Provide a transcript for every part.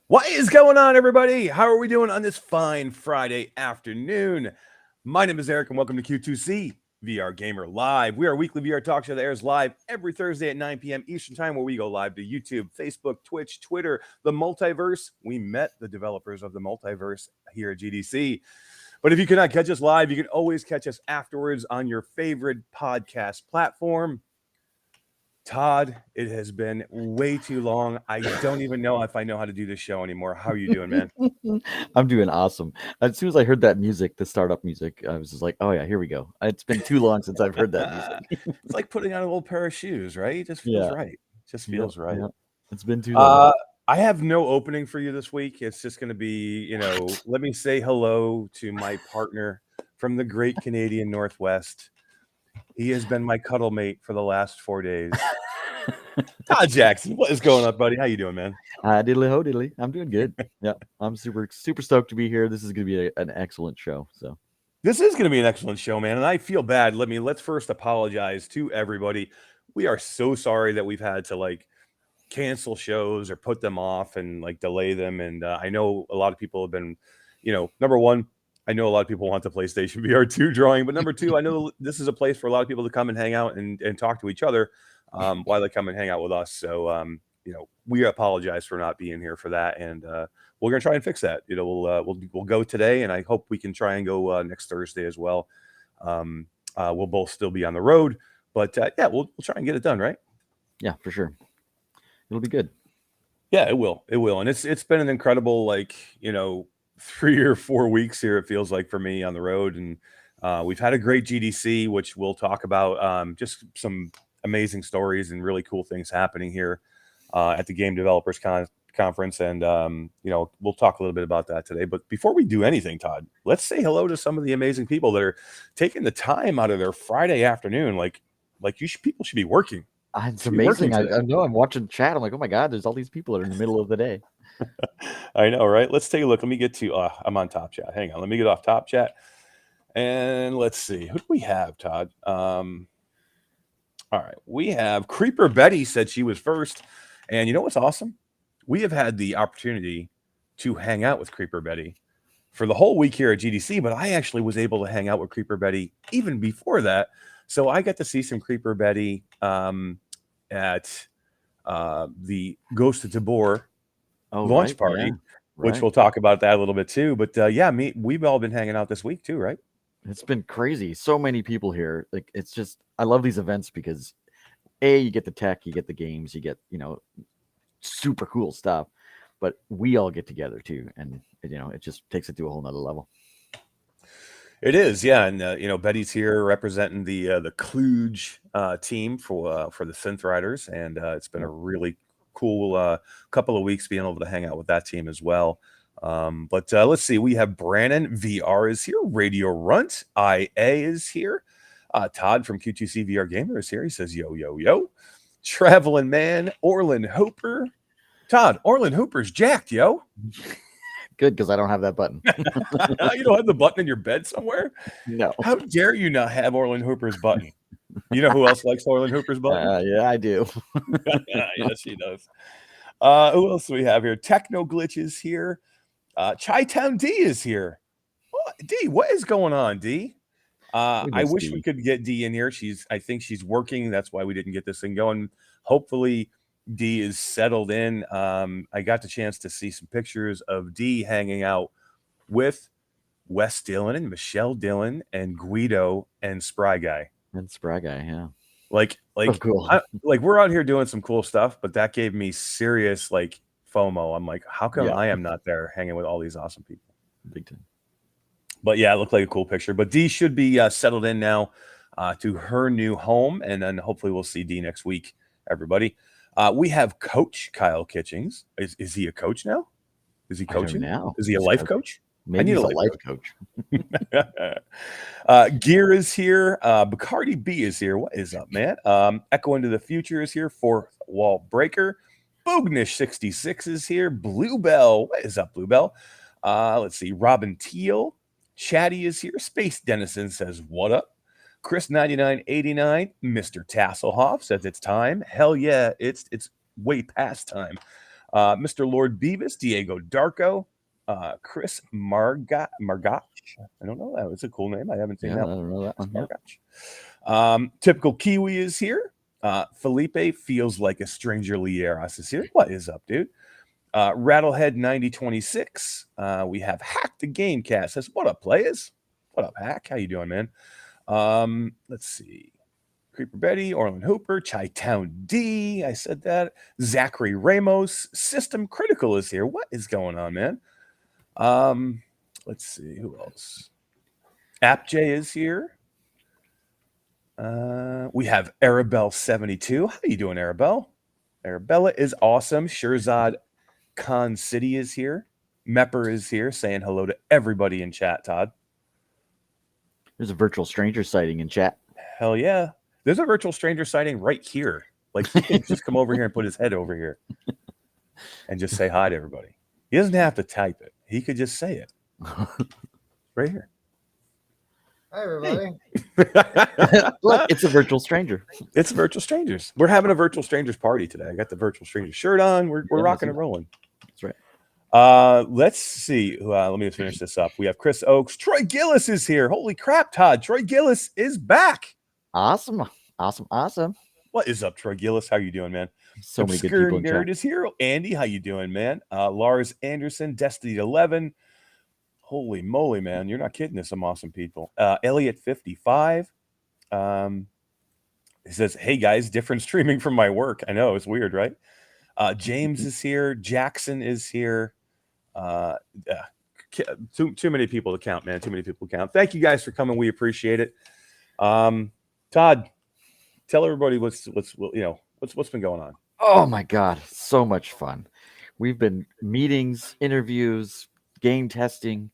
What is going on, everybody? How are we doing on this fine Friday afternoon? My name is Eric, and welcome to Q2C VR Gamer Live. We are a weekly VR talk show that airs live every Thursday at 9 p.m. Eastern Time, where we go live to YouTube, Facebook, Twitch, Twitter, the multiverse. We met the developers of the multiverse here at GDC. But if you cannot catch us live, you can always catch us afterwards on your favorite podcast platform. Todd, it has been way too long. I don't even know if I know how to do this show anymore. How are you doing, man? I'm doing awesome. As soon as I heard that music, the startup music, I was just like, "Oh yeah, here we go." It's been too long since I've heard that music. It's like putting on a little pair of shoes, right? It just feels Yeah, right. It just yep, feels right. yep. It's been too long. Uh, I have no opening for you this week. It's just going to be, let me say hello to my partner from the great Canadian Northwest. He has been my cuddle mate for the last 4 days. Todd Jackson, what is going on, buddy? How you doing, man? Diddly ho diddly. I'm doing good. Yeah, I'm super stoked to be here. This is gonna be an excellent show. So This is going to be an excellent show, man, and I feel bad. Let's first apologize to everybody. We are so sorry that we've had to cancel shows or put them off and delay them. And I know a lot of people have been, number one, I know a lot of people want the PlayStation VR 2 drawing, but number two, I know this is a place for a lot of people to come and hang out and talk to each other while they come and hang out with us. So, we apologize for not being here for that. And we're going to try and fix that. We'll go today, and I hope we can try and go next Thursday as well. We'll both still be on the road, but yeah, we'll try and get it done, right? yeah, for sure, it'll be good. Yeah, it will. It will. And it's been an incredible 3 or 4 weeks here, it feels like, for me on the road. And we've had a great GDC, which we'll talk about. Just some amazing stories and really cool things happening here at the Game Developers Conference. And we'll talk a little bit about that today. But before we do anything, Todd, let's say hello to some of the amazing people that are taking the time out of their Friday afternoon. People should be working. It's amazing. I know. I'm watching chat. I'm like, oh my god, there's all these people that are in the middle of the day. I know, right? Let's take a look. Let me get to I'm on Top Chat. Hang on. Let me get off Top Chat. And let's see. Who do we have, Todd? All right. We have Creeper Betty said she was first. And you know what's awesome? We have had the opportunity to hang out with Creeper Betty for the whole week here at GDC, but I actually was able to hang out with Creeper Betty even before that. So I got to see some Creeper Betty at the Ghost of Tabor launch party, which we'll talk about that a little bit too. But we've all been hanging out this week too, right? It's been crazy. So many people here. Like, it's just, I love these events because you get the tech, you get the games, you get, super cool stuff, but we all get together too. And, it just takes it to a whole nother level. It is, yeah. And, Betty's here representing the Kluge team for the Synth Riders. And it's been a really cool couple of weeks being able to hang out with that team as well. But let's see. We have Brandon VR is here. Radio Runt IA is here. Todd from Q2C VR Gamer is here. He says, yo, yo, yo. Traveling man, Orlin Hooper. Todd, Orlin Hooper's jacked, yo. Good, because I don't have that button. You don't have the button in your bed somewhere? No. How dare you not have Orlin Hooper's button? You know who else likes Orlin Hooper's button? Yeah, I do. Yes, he does. Who else do we have here? Techno Glitch is here. Chi-Town D is here. Oh, D, what is going on, D? I wish we could get D in here. I think she's working. That's why we didn't get this thing going. Hopefully, D is settled in. I got the chance to see some pictures of D hanging out with Wes Dillon and Michelle Dillon and Guido and Spry Guy. And Spry Guy, yeah. Cool. We're out here doing some cool stuff, but that gave me serious FOMO. I'm like, how come I am not there hanging with all these awesome people? Big time. But yeah, it looked like a cool picture. But D should be settled in now to her new home, and then hopefully we'll see D next week, everybody. We have Coach Kyle Kitchings. Is he a coach now? Is he coaching now? Is he a life coach? Maybe he's a life coach. Gear is here. Bacardi B is here. What is up, man? Echo Into the Future is here. Fourth Wall Breaker. Boognish66 is here. Bluebell. What is up, Bluebell? Let's see. Robin Teal. Chatty is here. Space Dennison says, what up? Chris9989, Mr. Tasselhoff says it's time. Hell yeah, it's way past time. Mr. Lord Beavis, Diego Darko, Chris Margach. I don't know that. It's a cool name. I haven't seen Yeah, that I one. don't know that one. Chris Yeah. Margach. Typical Kiwi is here. Felipe feels like a stranger. Lieras is here. What is up, dude? Rattlehead 9026. We have Hack the Gamecast. Says, what up, players? What up, Hack? How you doing, man? Let's see. Creeper Betty, Orlin Hooper, Chi-Town D. I said that. Zachary Ramos. System Critical is here. What is going on, man? Let's see. Who else? AppJ is here. We have Arabelle72. How you doing, Arabelle? Arabella is awesome. Shirzad Khan City is here. Mepper is here saying hello to everybody in chat, Todd. There's a virtual stranger sighting in chat. Hell yeah. There's a virtual stranger sighting right here. Like, he can just come over here and put his head over here and just say hi to everybody. He doesn't have to type it. He could just say it. Right here. Hi, everybody. Look, it's a virtual stranger. It's virtual strangers. We're having a virtual strangers party today. I got the virtual stranger shirt on. We're rocking and rolling. That's right. Let's see. Let me finish this up. We have Chris Oakes. Troy Gillis is here. Holy crap, Todd. Troy Gillis is back. Awesome. What is up, Troy Gillis? How you doing, man? So many good Obscure people in Nerd chat. is here. Andy, how you doing, man? Lars Anderson, Destiny 11. Holy moly, man. You're not kidding. There's some awesome people. Elliot 55. He says, hey, guys, different streaming from my work. I know. It's weird, right? James is here. Jackson is here. Too many people to count, man. Too many people to count. Thank you guys for coming. We appreciate it. Todd, tell everybody what's been going on. Oh my God, so much fun. We've been meetings, interviews, game testing,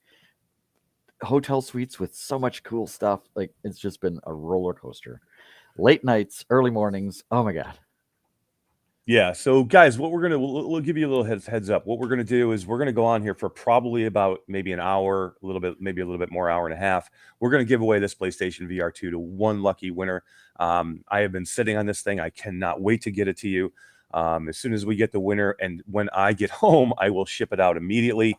hotel suites with so much cool stuff. Like, it's just been a roller coaster. Late nights, early mornings. Oh my God. Yeah. So, guys, what we'll give you a little heads up. What we're gonna do is we're gonna go on here for probably about maybe an hour, maybe a little bit more, hour and a half. We're gonna give away this PlayStation VR 2 to one lucky winner. I have been sitting on this thing. I cannot wait to get it to you. As soon as we get the winner, and when I get home, I will ship it out immediately.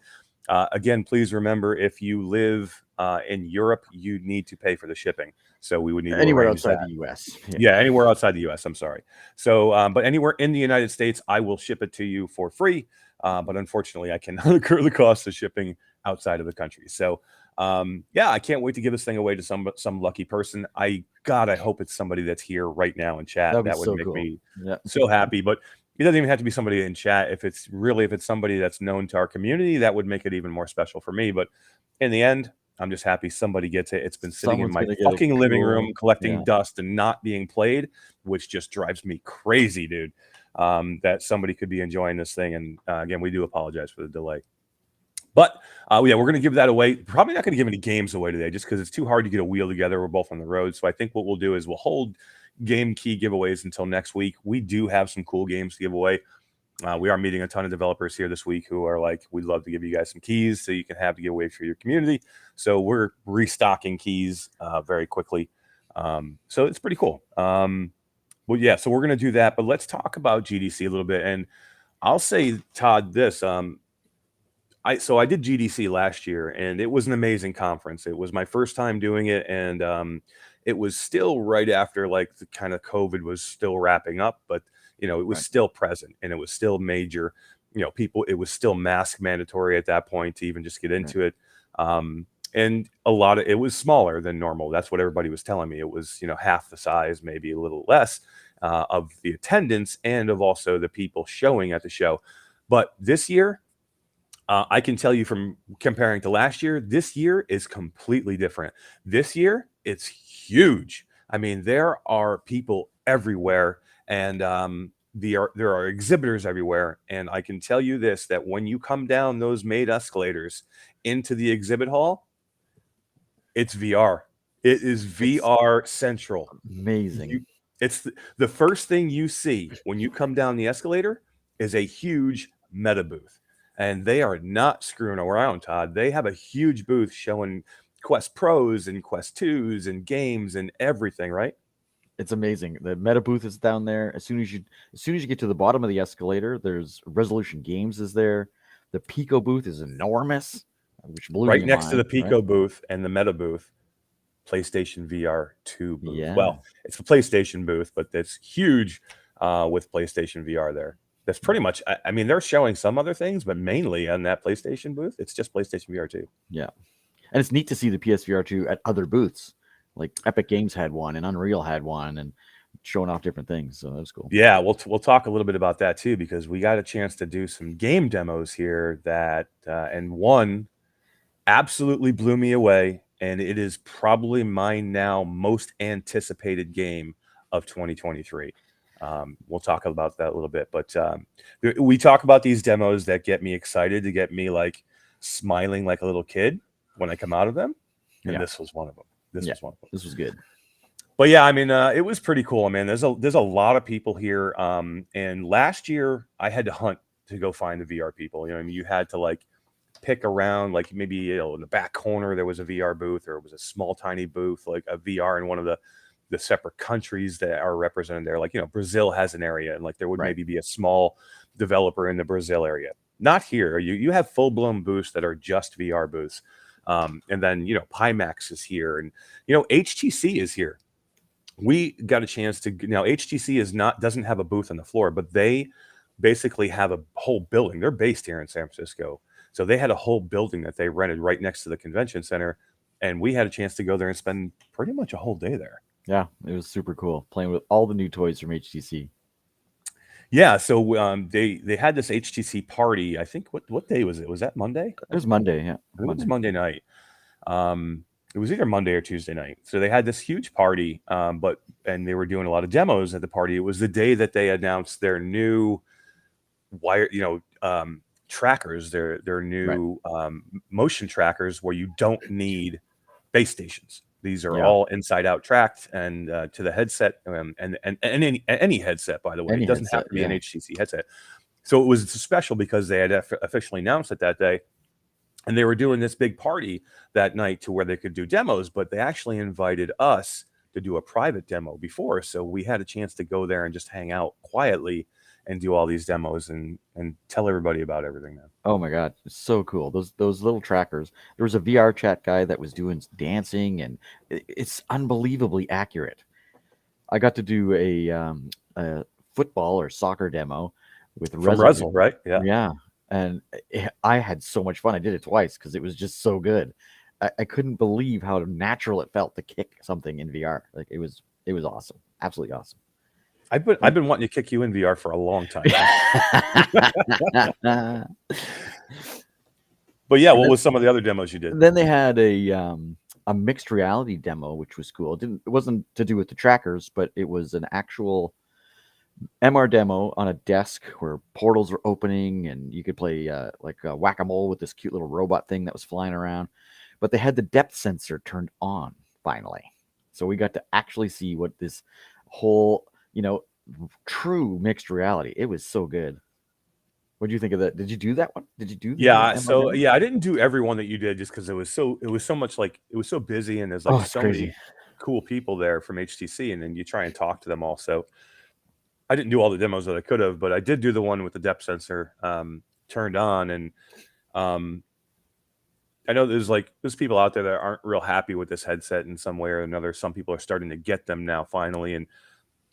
Again, please remember, if you live in Europe, you need to pay for the shipping. So we would need anywhere to outside the US. Yeah, anywhere outside the US. I'm sorry. So, but anywhere in the United States, I will ship it to you for free. But unfortunately, I cannot incur the cost of shipping outside of the country. So, yeah, I can't wait to give this thing away to some lucky person. I hope it's somebody that's here right now in chat. That'd be That would so make cool. me Yeah. so happy. But it doesn't even have to be somebody in chat. If it's somebody that's known to our community, that would make it even more special for me. But in the end, I'm just happy somebody gets it. It's been sitting Someone's in my gonna get a fucking living cool- room collecting yeah. dust and not being played, which just drives me crazy, dude. That somebody could be enjoying this thing. And again, we do apologize for the delay. But yeah, we're going to give that away. Probably not going to give any games away today just because it's too hard to get a wheel together. We're both on the road. So I think what we'll do is we'll hold game key giveaways until next week. We do have some cool games to give away. We are meeting a ton of developers here this week who are like, we'd love to give you guys some keys so you can have to give away for your community. So we're restocking keys very quickly. So it's pretty cool. Well, yeah, so we're going to do that. But let's talk about GDC a little bit. And I'll say, Todd, this. I did GDC last year, and it was an amazing conference. It was my first time doing it, and it was still right after like the kind of COVID was still wrapping up, but it was still present, and it was still major. It was still mask mandatory at that point to even just get into it. And it was smaller than normal. That's what everybody was telling me. It was half the size, maybe a little less of the attendance and of also the people showing at the show. But this year, I can tell you from comparing to last year, this year is completely different. This year, it's huge. I mean, there are people everywhere, and there are exhibitors everywhere. And I can tell you this, that when you come down those made escalators into the exhibit hall, it's VR. It is VR central. Amazing. It's the first thing you see when you come down the escalator is a huge meta booth. And they are not screwing around, Todd. They have a huge booth showing Quest Pros and Quest 2s and games and everything, right? It's amazing. The meta booth is down there. As soon as you get to the bottom of the escalator, there's Resolution Games is there. The Pico booth is enormous, which blew Right me next to the mind, Pico right? booth and the Meta booth, PlayStation VR 2 booth. Yeah. Well, it's a PlayStation booth, but it's huge with PlayStation VR there. That's pretty much, I mean, they're showing some other things, but mainly on that PlayStation booth, it's just PlayStation VR 2. Yeah. And it's neat to see the PSVR 2 at other booths. Like Epic Games had one and Unreal had one and showing off different things. So that was cool. Yeah, we'll talk a little bit about that too, because we got a chance to do some game demos here that, and one absolutely blew me away. And it is probably my now most anticipated game of 2023. We'll talk about that a little bit, but we talk about these demos that get me excited, to get me like smiling like a little kid when I come out of them. And this was one of them. This was one of them. This was good. But yeah, I mean, it was pretty cool, man. There's a lot of people here. And last year I had to hunt to go find the VR people. You know, I mean, you had to like pick around, like maybe, you know, in the back corner there was a VR booth, or it was a small tiny booth, like a VR in one of the separate countries that are represented there. Like, you know, Brazil has an area, and like there would maybe be a small developer in the Brazil area. Not here. You have full blown booths that are just VR booths. And then, you know, Pimax is here, and, you know, HTC is here. We got a chance to, now HTC doesn't have a booth on the floor, but they basically have a whole building. They're based here in San Francisco. So they had a whole building that they rented right next to the convention center. And we had a chance to go there and spend pretty much a whole day there. Yeah, it was super cool playing with all the new toys from HTC. Yeah, so they had this HTC party. I think what day was it? Was that Monday? It was Monday, yeah. It was Monday night. It was either Monday or Tuesday night. So they had this huge party, and they were doing a lot of demos at the party. It was the day that they announced their new trackers, their new motion trackers, where you don't need base stations. These are all inside out tracked, and to the headset, and any headset, by the way. It doesn't have to be an HTC headset. So it was special because they had officially announced it that day. And they were doing this big party that night to where they could do demos, but they actually invited us to do a private demo before. So we had a chance to go there and just hang out quietly and do all these demos and tell everybody about everything, man. Oh my God, it's so cool. Those little trackers. There was a VR chat guy that was doing dancing, and it's unbelievably accurate. I got to do a football or soccer demo with Rezel, right? Yeah. Yeah. And I had so much fun. I did it twice because it was just so good. I couldn't believe how natural it felt to kick something in VR. Like it was awesome. Absolutely awesome. I've been wanting to kick you in VR for a long time. But yeah, what was some of the other demos you did? Then they had a mixed reality demo, which was cool. It wasn't to do with the trackers, but it was an actual MR demo on a desk where portals were opening, and you could play like whack-a-mole with this cute little robot thing that was flying around. But they had the depth sensor turned on finally, so we got to actually see what this whole, you know, true mixed reality. It was so good. What do you think of that? Did you do that one? Did you do? Yeah. So demo? Yeah, I didn't do every one that you did just because it was so much, like it was so busy, and there's like so many cool people there from HTC, and then you try and talk to them all. So I didn't do all the demos that I could have, but I did do the one with the depth sensor turned on. And I know there's people out there that aren't real happy with this headset in some way or another. Some people are starting to get them now finally. And,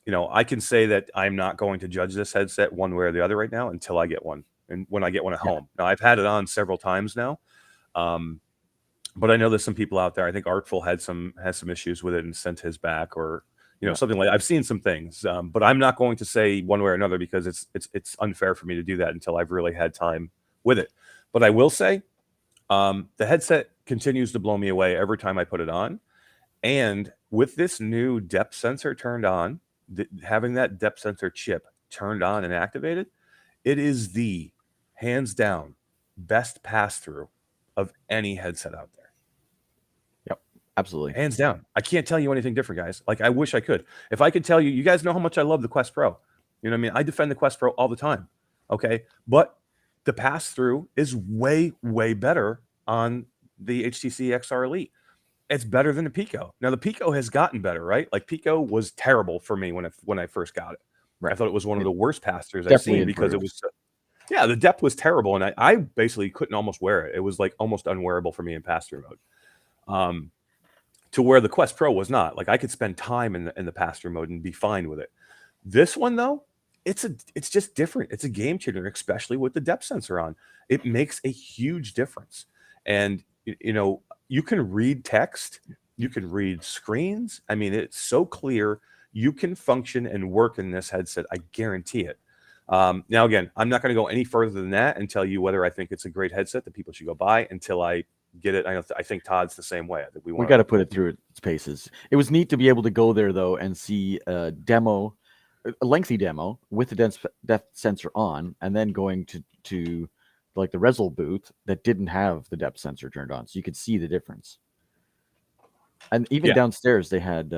you know, I can say that I'm not going to judge this headset one way or the other right now until I get one. And when I get one at home. Now, I've had it on several times now. But I know there's some people out there. I think Artful has some issues with it and sent his back, or something like. I've seen some things, but I'm not going to say one way or another because it's unfair for me to do that until I've really had time with it. But I will say, the headset continues to blow me away every time I put it on, and with this new depth sensor turned on, having that depth sensor chip turned on and activated, it is the hands down best pass through of any headset out there. Absolutely. Hands down. I can't tell you anything different, guys. Like, I wish I could. If I could tell you, you guys know how much I love the Quest Pro. You know what I mean? I defend the Quest Pro all the time. Okay. But the pass through is way, way better on the HTC XR Elite. it's better than the Pico. Now the Pico has gotten better, right? Like Pico was terrible for me when I first got it. Right. I thought it was one of the worst pass-throughs I've Definitely seen because it improved. was yeah, the depth was terrible, and I basically couldn't almost wear it. It was like almost unwearable for me in pass-through mode. To where the Quest Pro was not. Like I could spend time in the pass-through mode and be fine with it. This one though, it's just different. It's a game changer, especially with the depth sensor on. It makes a huge difference. And you know, you can read text, you can read screens. I mean, it's so clear. You can function and work in this headset. I guarantee it. Now, again, I'm not going to go any further than that and tell you whether I think it's a great headset that people should go buy until I get it. I think Todd's the same way. I think We got to put it through its paces. It was neat to be able to go there though and see a demo, a lengthy demo with the depth sensor on, and then going to like the Resol booth that didn't have the depth sensor turned on, so you could see the difference. And even downstairs they had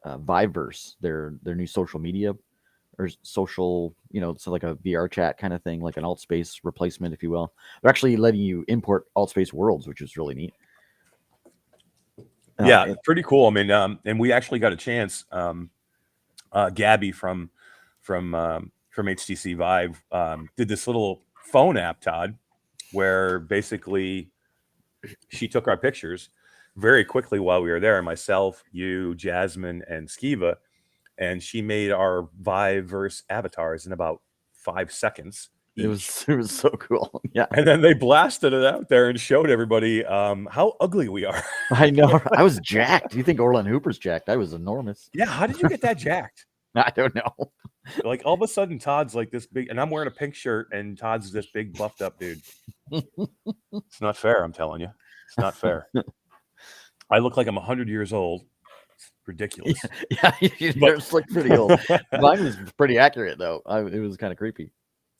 Viveverse, their new social media or social, so like a VR chat kind of thing, like an alt space replacement, if you will. They're actually letting you import alt space worlds, which is really neat. Yeah, it's pretty cool. I mean, and we actually got a chance. Gabby from HTC Vive did this little phone app, Todd, where basically she took our pictures very quickly while we were there. Myself, you, Jasmine, and Skiva, and she made our Viveverse avatars in about 5 seconds. It was so cool. Yeah. And then they blasted it out there and showed everybody how ugly we are. I know. I was jacked. You think Orlin Hooper's jacked? I was enormous. Yeah. How did you get that jacked? I don't know. Like all of a sudden Todd's like this big, and I'm wearing a pink shirt and Todd's this big buffed up dude. It's not fair. I'm telling you. It's not fair. I look like I'm 100 years old. It's ridiculous. Yeah, yours look pretty old. Mine was pretty accurate though. It was kind of creepy.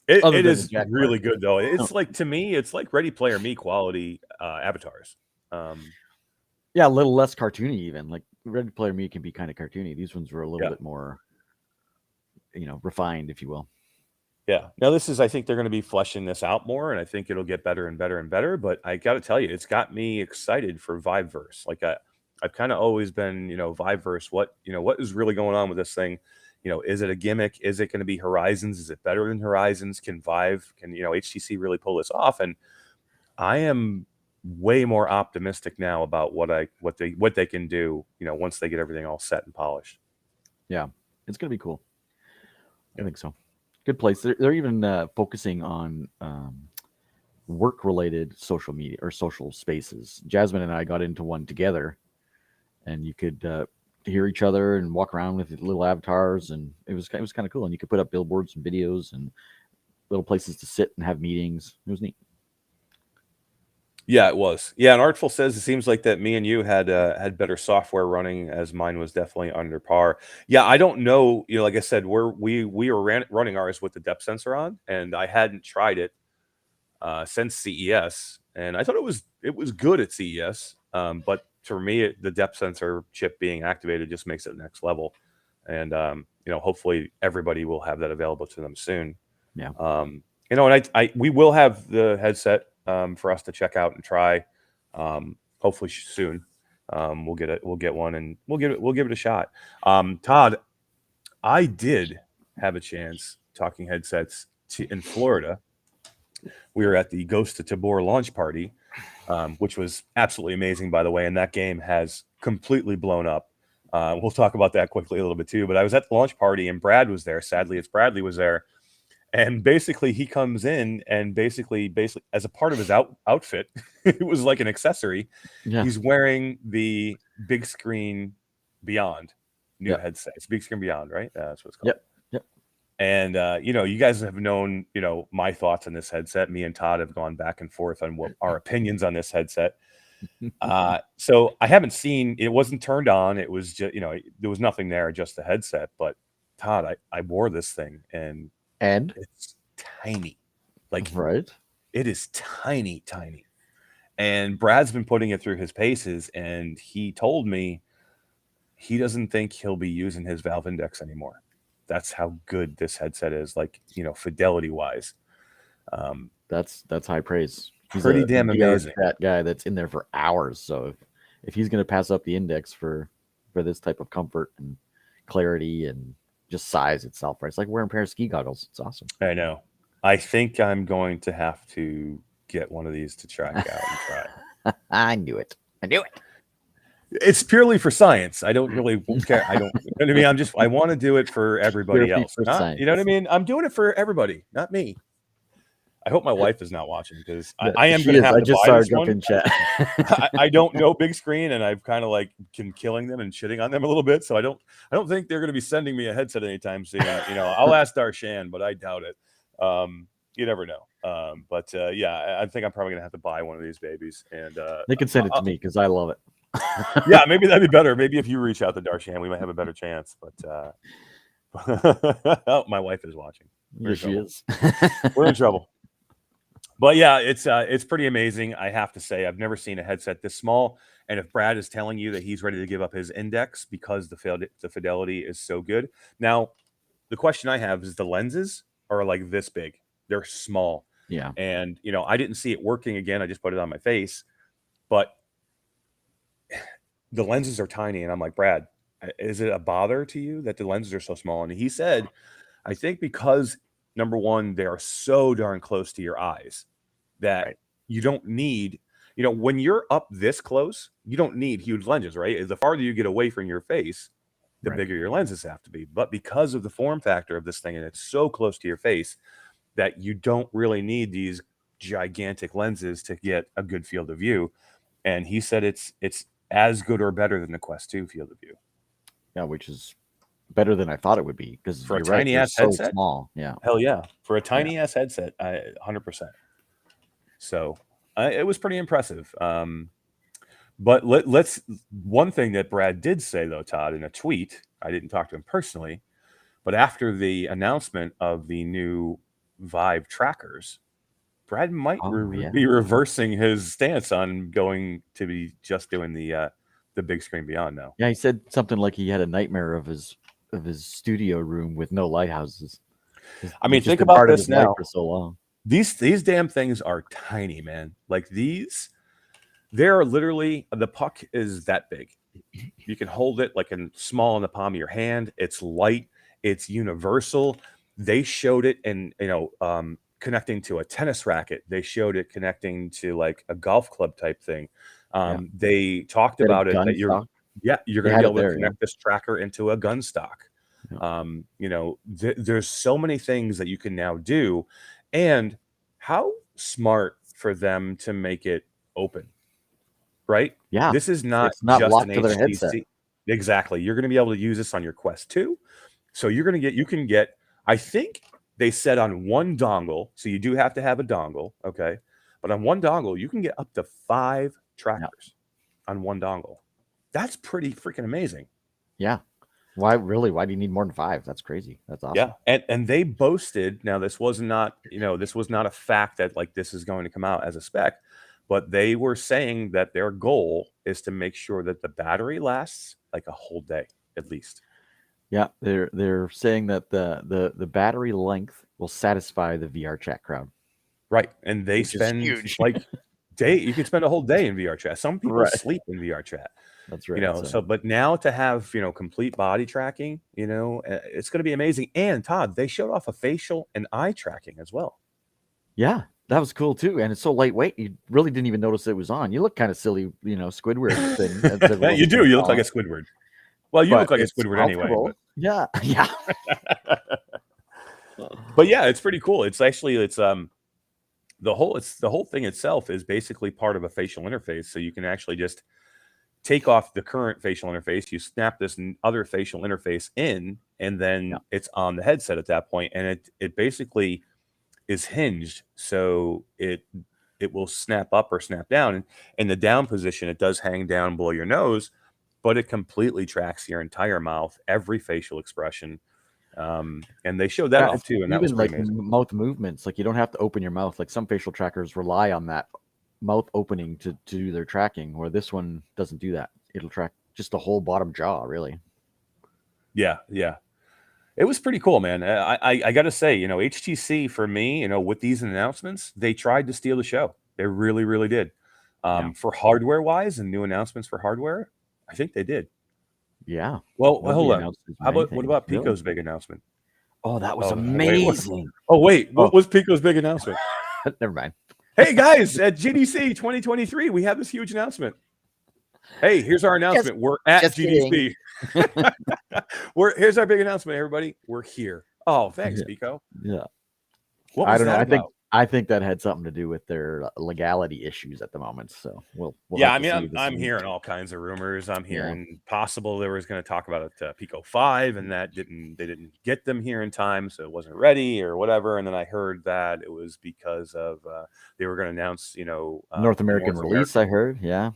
It is really good though. It's like, to me, it's like Ready Player Me quality avatars. Yeah, a little less cartoony even. Like Ready Player Me can be kind of cartoony. These ones were a little bit more, refined, if you will. Yeah. Now I think they're going to be fleshing this out more, and I think it'll get better and better and better. But I got to tell you, it's got me excited for Viveverse. Like I've kind of always been, Viveverse. What is really going on with this thing? Is it a gimmick? Is it going to be Horizons? Is it better than Horizons? Can HTC really pull this off? And I am way more optimistic now about what they can do, once they get everything all set and polished. Yeah, it's going to be cool. I think so. Good place. They're even focusing on work-related social media or social spaces. Jasmine and I got into one together, and you could hear each other and walk around with little avatars, and it was kind of cool. And you could put up billboards and videos and little places to sit and have meetings. It was neat. Yeah, it was. Yeah, and Artful says it seems like that me and you had better software running, as mine was definitely under par. Yeah, I don't know. Like I said, we were running ours with the depth sensor on, and I hadn't tried it since CES, and I thought it was good at CES. But for me, the depth sensor chip being activated just makes it next level, and hopefully everybody will have that available to them soon. Yeah. And we will have the headset for us to check out and try. Hopefully soon. We'll get one, and we'll give it a shot. Todd, I did have a chance talking headsets in Florida. We were at the Ghost of Tabor launch party, which was absolutely amazing, by the way. And that game has completely blown up. We'll talk about that quickly a little bit too. But I was at the launch party, and Brad was there. Sadly, Bradley was there. And basically, he comes in and basically as a part of his outfit, it was like an accessory. Yeah. He's wearing the Big Screen Beyond new headset. It's Big Screen Beyond, right? That's what it's called. Yep. And you guys have known, my thoughts on this headset. Me and Todd have gone back and forth on what our opinions on this headset. So I haven't seen. It wasn't turned on. It was just, there was nothing there, just the headset. But Todd, I wore this thing and it's tiny. Like, right? It is tiny. And Brad's been putting it through his paces, and he told me he doesn't think he'll be using his Valve Index anymore. That's how good this headset is, like, fidelity wise. That's high praise. He's pretty damn amazing. That guy that's in there for hours. So if he's going to pass up the index for this type of comfort and clarity and just size itself, right? It's like wearing a pair of ski goggles. It's awesome. I know. I think I'm going to have to get one of these to track out and try. I knew it. It's purely for science. I don't really care. I don't. You know what I mean? I want to do it for everybody Purely else. for You know what I mean? I'm doing it for everybody, not me. I hope my wife is not watching because I am going to have to buy this one. In chat. I don't know big screen, and I've kind of like been killing them and shitting on them a little bit. So I don't think they're going to be sending me a headset anytime soon. I'll ask Darshan, but I doubt it. You never know. Yeah, I think I'm probably going to have to buy one of these babies, and they can send it to me because I love it. Yeah, maybe that'd be better. Maybe if you reach out to Darshan, we might have a better chance. But oh, my wife is watching. Yes, she is. We're in trouble. But yeah, it's pretty amazing. I have to say, I've never seen a headset this small. And if Brad is telling you that he's ready to give up his index because the fidelity is so good. Now, the question I have is the lenses are like this big. They're small. Yeah. And, I didn't see it working again. I just put it on my face. But the lenses are tiny. And I'm like, Brad, is it a bother to you that the lenses are so small? And he said, I think because, number one, they are so darn close to your eyes that you don't need, when you're up this close, you don't need huge lenses, right? The farther you get away from your face, the bigger your lenses have to be. But because of the form factor of this thing, and it's so close to your face, that you don't really need these gigantic lenses to get a good field of view. And he said it's as good or better than the Quest 2 field of view. Yeah, which is better than I thought it would be because for a tiny ass headset, so small. Yeah, hell yeah, for a tiny ass headset, 100%. So it was pretty impressive. But let's one thing that Brad did say though, Todd, in a tweet. I didn't talk to him personally, but after the announcement of the new Vive trackers, Brad might be reversing his stance on going to be just doing the big screen beyond now. Yeah, he said something like he had a nightmare of his studio room with no lighthouses. I mean, think about this now. For so long. These damn things are tiny, man. Like they're literally, the puck is that big. You can hold it like small in the palm of your hand. It's light. It's universal. They showed it in, connecting to a tennis racket. They showed it connecting to like a golf club type thing. They talked about it that you're going to be able to connect this tracker into a gun stock. Yeah. There's so many things that you can now do, and how smart for them to make it open, right? Yeah, this is not just locked an to their HTC. headset. Exactly. You're going to be able to use this on your Quest 2. So you can get, I think they said on one dongle, so you do have to have a dongle, okay? But on one dongle, you can get up to 5 trackers on one dongle. That's pretty freaking amazing. Yeah. Why do you need more than 5? That's crazy. That's awesome. Yeah. And they boasted, now this was not a fact that like this is going to come out as a spec, but they were saying that their goal is to make sure that the battery lasts like a whole day at least. Yeah, they're saying that the battery length will satisfy the VR chat crowd. Right. And they spend like you can spend a whole day in VR chat. Some people sleep in VR chat. That's right. So but now to have, complete body tracking, it's going to be amazing. And Todd, they showed off a facial and eye tracking as well. Yeah, that was cool too. And it's so lightweight, you really didn't even notice it was on. You look kind of silly, Squidward thing. You do. You look like a Squidward. Well, you look like a Squidward anyway. But... Yeah. But yeah, it's pretty cool. It's actually the whole thing itself is basically part of a facial interface. So you can actually just take off the current facial interface. You snap this other facial interface in, and then it's on the headset at that point. And it basically is hinged, so it will snap up or snap down. And in the down position, it does hang down below your nose, but it completely tracks your entire mouth, every facial expression. And they showed that off too, and that was like amazing. Mouth movements. Like you don't have to open your mouth. Like some facial trackers rely on that mouth opening to do their tracking, where this one doesn't do that. It'll track just the whole bottom jaw, really. Yeah. It was pretty cool, man. I got to say, HTC for me, with these announcements, they tried to steal the show. They really, really did. For hardware wise and new announcements for hardware, I think they did. Yeah. Well, Nobody hold on. announced How about what anything. about Really? Pico's big announcement? Oh, that was Oh, wait, what? amazing. What Oh. was Pico's big announcement? Never mind. Hey guys, at GDC 2023, we have this huge announcement. Hey, here's our announcement. We're at GDC. Here's our big announcement, everybody. We're here. Oh, thanks, Pico. Yeah. What was I don't that know. about? I think that had something to do with their legality issues at the moment. So we'll yeah, have I to mean, see I'm this week. hearing all kinds of rumors. I'm hearing possible they was going to talk about it, Pico 5, and they didn't get them here in time, so it wasn't ready or whatever. And then I heard that it was because of they were going to announce, North American release. I heard, yeah.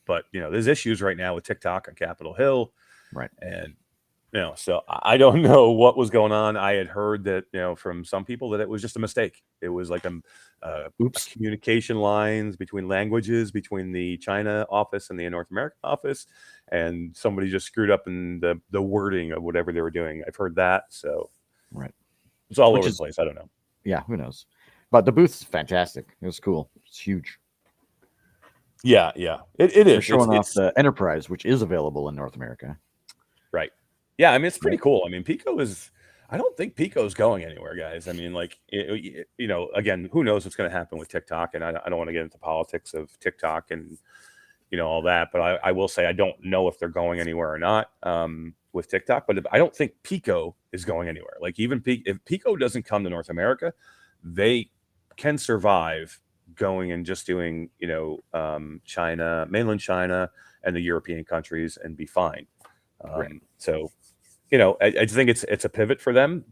But there's issues right now with TikTok on Capitol Hill, right? And so I don't know what was going on. I had heard that from some people that it was just a mistake. It was like communication lines between languages between the China office and the North American office, and somebody just screwed up in the wording of whatever they were doing. I've heard that, so it's all over the place. I don't know. Yeah, who knows? But the booth's fantastic. It was cool. It's huge. Yeah, it is. They're showing off the Enterprise, which is available in North America. Right. Yeah, I mean, it's pretty cool. I mean, Pico is. I don't think Pico's going anywhere, guys. I mean, like, again, who knows what's going to happen with TikTok, and I don't want to get into politics of TikTok and all that, but I will say I don't know if they're going anywhere or not with TikTok. But I don't think Pico is going anywhere. Like, even if Pico doesn't come to North America, they can survive going and just doing China, mainland China, and the European countries, and be fine. So I think it's a pivot for them.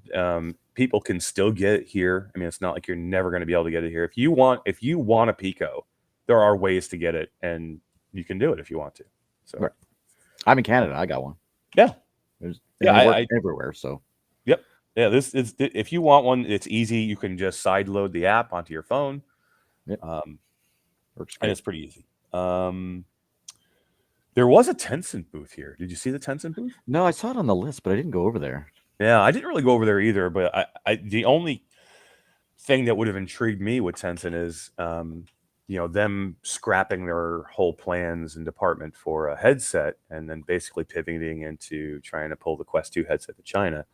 People can still get it here. I mean, it's not like you're never going to be able to get it here. If you want a Pico, there are ways to get it, and you can do it if you want to. So I'm in Canada. I got one. Yeah. I everywhere. So yep. Yeah, this is, if you want one, it's easy. You can just side load the app onto your phone. Yep. And it's pretty easy. There was a Tencent booth here. Did you see the Tencent booth? No, I saw it on the list, but I didn't go over there. Yeah, I didn't really go over there either. But the only thing that would have intrigued me with Tencent is, them scrapping their whole plans and department for a headset, and then basically pivoting into trying to pull the Quest 2 headset to China,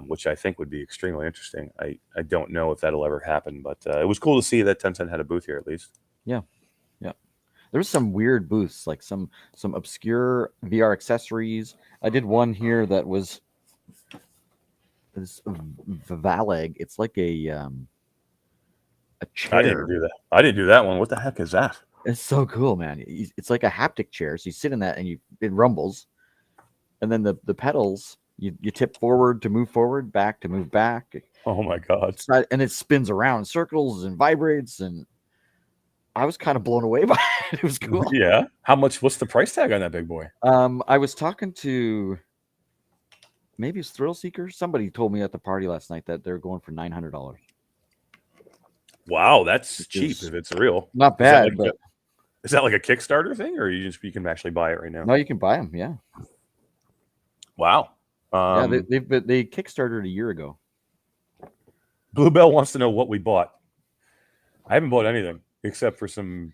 which I think would be extremely interesting. I don't know if that'll ever happen, but it was cool to see that Tencent had a booth here at least. Yeah. There was some weird booths, like some obscure VR accessories. I did one here that was this Valeg. It's like a chair. I didn't do that. I didn't do that one. What the heck is that? It's so cool, man. It's like a haptic chair. So you sit in that and it rumbles, and then the pedals you tip forward to move forward, back to move back. Oh my god! And it spins around in circles and vibrates, and I was kind of blown away by it. It was cool. Yeah. How much? What's the price tag on that big boy? I was talking to maybe it's Thrill Seeker. Somebody told me at the party last night that they're going for $900. Wow, that's cheap if it's real. Not bad, is that like a Kickstarter thing, or you can actually buy it right now? No, you can buy them. Yeah. Wow. They Kickstarted a year ago. Bluebell wants to know what we bought. I haven't bought anything except for some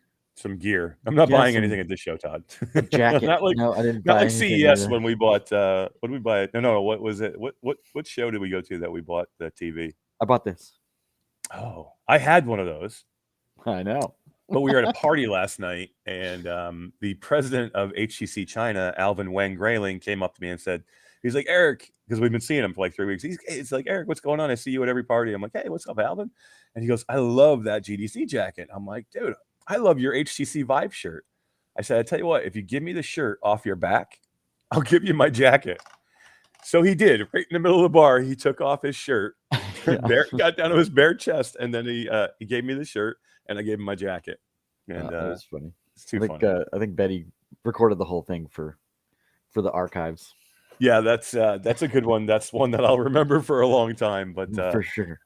gear. I'm not buying anything at this show, Todd. A jacket. No, I didn't. Not like CES when we bought. What did we buy? No. What was it? What show did we go to that we bought the TV? I bought this. Oh, I had one of those. I know. But we were at a party last night, and the president of HTC China, Alvin Wang Grayling, came up to me and said, he's like, Eric, because we've been seeing him for like 3 weeks. He's like, Eric, what's going on? I see you at every party. I'm like, hey, what's up, Alvin? And he goes, I love that GDC jacket. I'm like, dude, I love your HTC Vive shirt. I said, I tell you what, if you give me the shirt off your back, I'll give you my jacket. So he did. Right in the middle of the bar, he took off his shirt, got down to his bare chest, and then he gave me the shirt, and I gave him my jacket. And that was funny. It's too funny. I think Betty recorded the whole thing for the archives. Yeah, that's a good one. That's one that I'll remember for a long time. But for sure.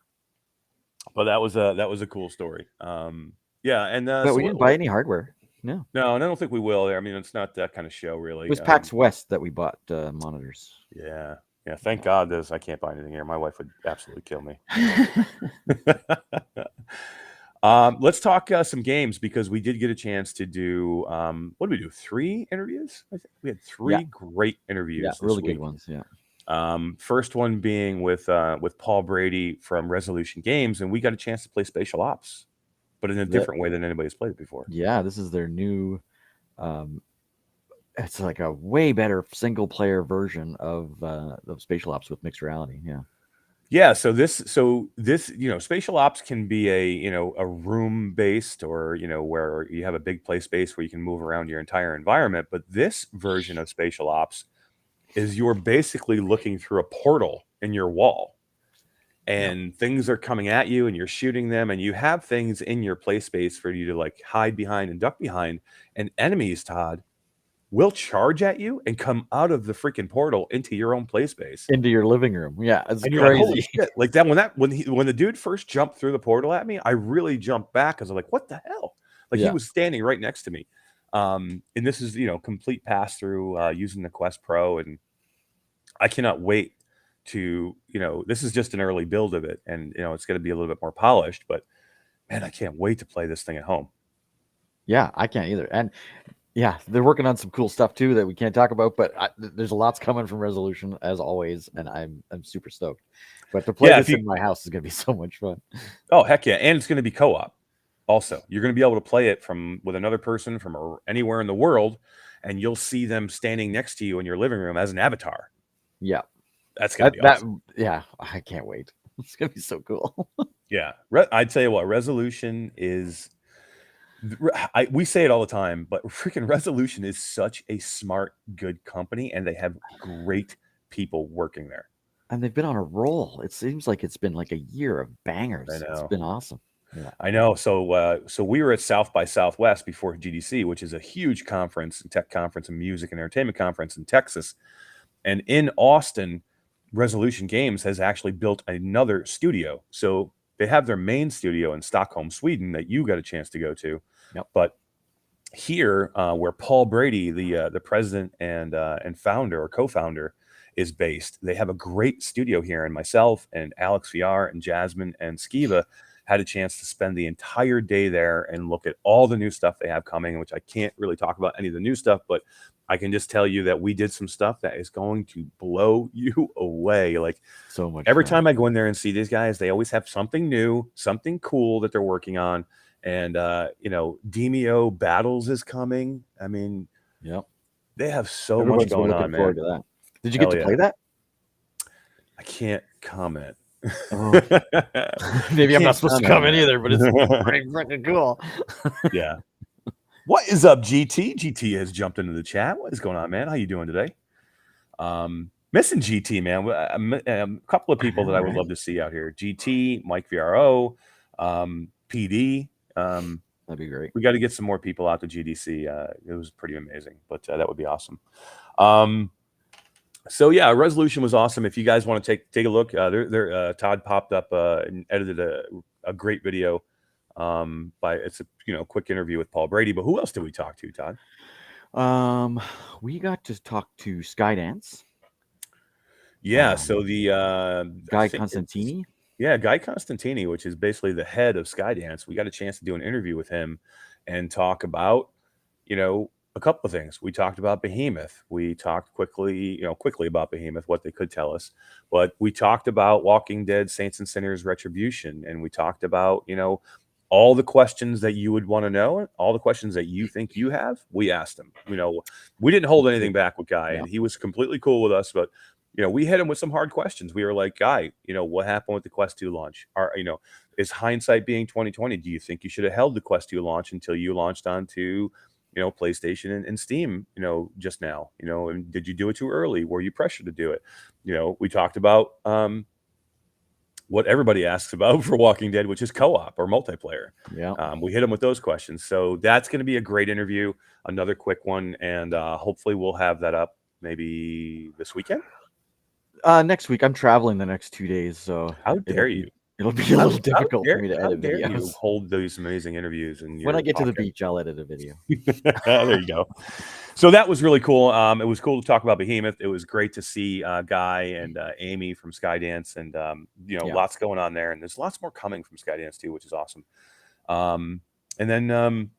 But that was a cool story. Yeah, and but we didn't buy any hardware. No, and I don't think we will. I mean, it's not that kind of show, really. It was PAX West that we bought monitors. Yeah. Thank God, I can't buy anything here. My wife would absolutely kill me. Let's talk some games because we did get a chance to do what did we do? 3 interviews? I think we had 3 great interviews this really week. good ones. Yeah. First one being with Paul Brady from Resolution Games, and we got a chance to play Spatial Ops, but in a different way than anybody's played it before. Yeah, this is their new. It's like a way better single player version of Spatial Ops with mixed reality. Yeah. Yeah, so this Spatial Ops can be a room based, or where you have a big play space where you can move around your entire environment. But this version of Spatial Ops is you're basically looking through a portal in your wall, and things are coming at you, and you're shooting them, and you have things in your play space for you to like hide behind and duck behind, and enemies, Todd, will charge at you and come out of the freaking portal into your own play space, into your living room. Yeah, it's and crazy. you're like, holy shit! Like that when the dude first jumped through the portal at me, I really jumped back because I'm like, what the hell? Like he was standing right next to me. And this is complete pass through using the Quest Pro, and I cannot wait to this is just an early build of it, and it's going to be a little bit more polished, but man, I can't wait to play this thing at home. Yeah, I can't either. And yeah, they're working on some cool stuff too that we can't talk about, but there's lots coming from Resolution as always, and I'm super stoked. But to play this in my house is going to be so much fun. Oh heck yeah, and it's going to be co-op. Also, you're going to be able to play it with another person from anywhere in the world, and you'll see them standing next to you in your living room as an avatar. Yeah, that's going to be awesome. Yeah, I can't wait. It's going to be so cool. Yeah, I'd tell you what, Resolution is. We say it all the time, but freaking Resolution is such a smart, good company, and they have great people working there. And they've been on a roll. It seems like it's been like a year of bangers. I know. It's been awesome. Yeah. I know. So we were at South by Southwest before GDC, which is a huge conference, tech conference, and music and entertainment conference in Texas. And in Austin, Resolution Games has actually built another studio. So they have their main studio in Stockholm, Sweden, that you got a chance to go to. Yep. But here, where Paul Brady, the president and founder or co-founder, is based, they have a great studio here. And myself and Alex VR and Jasmine and Skiva had a chance to spend the entire day there and look at all the new stuff they have coming, which I can't really talk about any of the new stuff, but I can just tell you that we did some stuff that is going to blow you away. Like so much. Every time I go in there and see these guys, they always have something new, something cool that they're working on. And, Demio Battles is coming. I mean, they have so much going on, man. To that. Did you get to play that? I can't comment. Oh. Maybe I'm not supposed to comment either, but it's pretty freaking cool. Yeah. What is up, GT? GT has jumped into the chat. What is going on, man? How you doing today? Missing GT, man. A couple of people that I would love to see out here. GT, Mike VRO, PD. That'd be great. We got to get some more people out to GDC. It was pretty amazing, but that would be awesome. So yeah, Resolution was awesome. If you guys want to take a look, Todd popped up and edited a great video. It's a quick interview with Paul Brady. But who else did we talk to, Todd? We got to talk to Skydance. Yeah, so the Guy Constantini. Yeah, Guy Constantini, which is basically the head of Skydance. We got a chance to do an interview with him and talk about, a couple of things. We talked about Behemoth. We talked quickly about Behemoth, what they could tell us. But we talked about Walking Dead, Saints and Sinners, Retribution. And we talked about, all the questions that you would want to know, all the questions that you think you have. We asked him. We didn't hold anything back with Guy, and he was completely cool with us. But we hit him with some hard questions. We were like, Guy, what happened with the Quest 2 launch? Is hindsight being 2020? Do you think you should have held the Quest 2 launch until you launched onto PlayStation and Steam, just now, and did you do it too early? Were you pressured to do it? We talked about what everybody asks about for Walking Dead, which is co-op or multiplayer. Yeah. We hit them with those questions. So that's going to be a great interview, another quick one. And hopefully we'll have that up maybe this weekend. Next week. I'm traveling the next 2 days. So how dare you? It'll be a little difficult for me to edit videos. You hold these amazing interviews, and when I get to the beach, I'll edit a video. There you go. So that was really cool. It was cool to talk about Behemoth. It was great to see Guy and Amy from Skydance, and lots going on there. And there's lots more coming from Skydance too, which is awesome. And then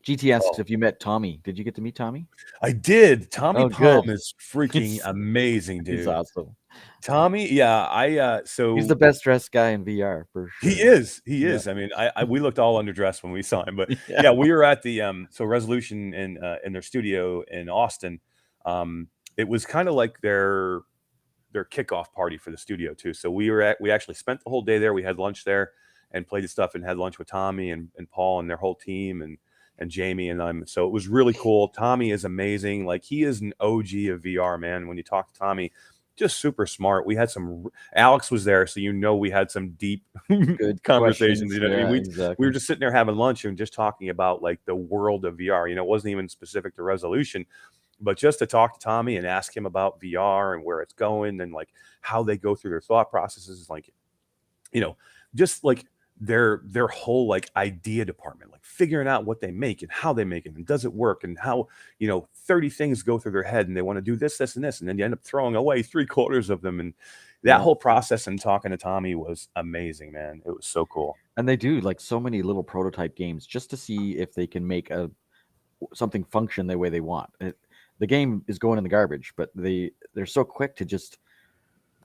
GT asks oh, if you met Tommy. Did you get to meet Tommy? I did. Tommy Oh, good. Palm is freaking amazing, He's dude. awesome. Tommy, yeah, He's so the best dressed guy in VR for sure. he is. He Yeah. is. I mean, we looked all underdressed when we saw him, but Yeah. yeah, we were at the so Resolution in their studio in Austin. It was kind of like their kickoff party for the studio too. So we actually spent the whole day there. We had lunch there and played the stuff and had lunch with Tommy and Paul and their whole team and Jamie and them. So it was really cool. Tommy is amazing. Like he is an OG of VR, man. When you talk to Tommy, just super smart. We had Alex was there, so we had some deep Good conversations. questions. You know what I Yeah, mean? We exactly. were just sitting there having lunch and just talking about like the world of VR. You know, it wasn't even specific to Resolution, but just to talk to Tommy and ask him about VR and where it's going and like how they go through their thought processes, like, you know, just like their whole like idea department, like figuring out what they make and how they make it and does it work and how, 30 things go through their head and they want to do this and this, and then you end up throwing away 3/4 of them. And that whole process and talking to Tommy was amazing, man. It was so cool. And they do like so many little prototype games just to see if they can make something function the way they want. The game is going in the garbage, but they're so quick to just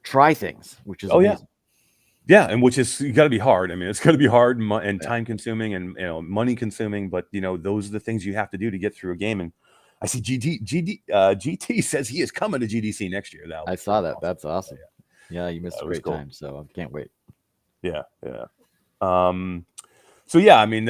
try things, which is amazing. Yeah, and which is, you got to be hard. I mean, it's going to be hard and time consuming and money consuming, but those are the things you have to do to get through a game. And I see GT says he is coming to GDC next year. I saw that. Awesome. That's awesome. Yeah, you missed a great cool time, so I can't wait. Yeah. So yeah, I mean,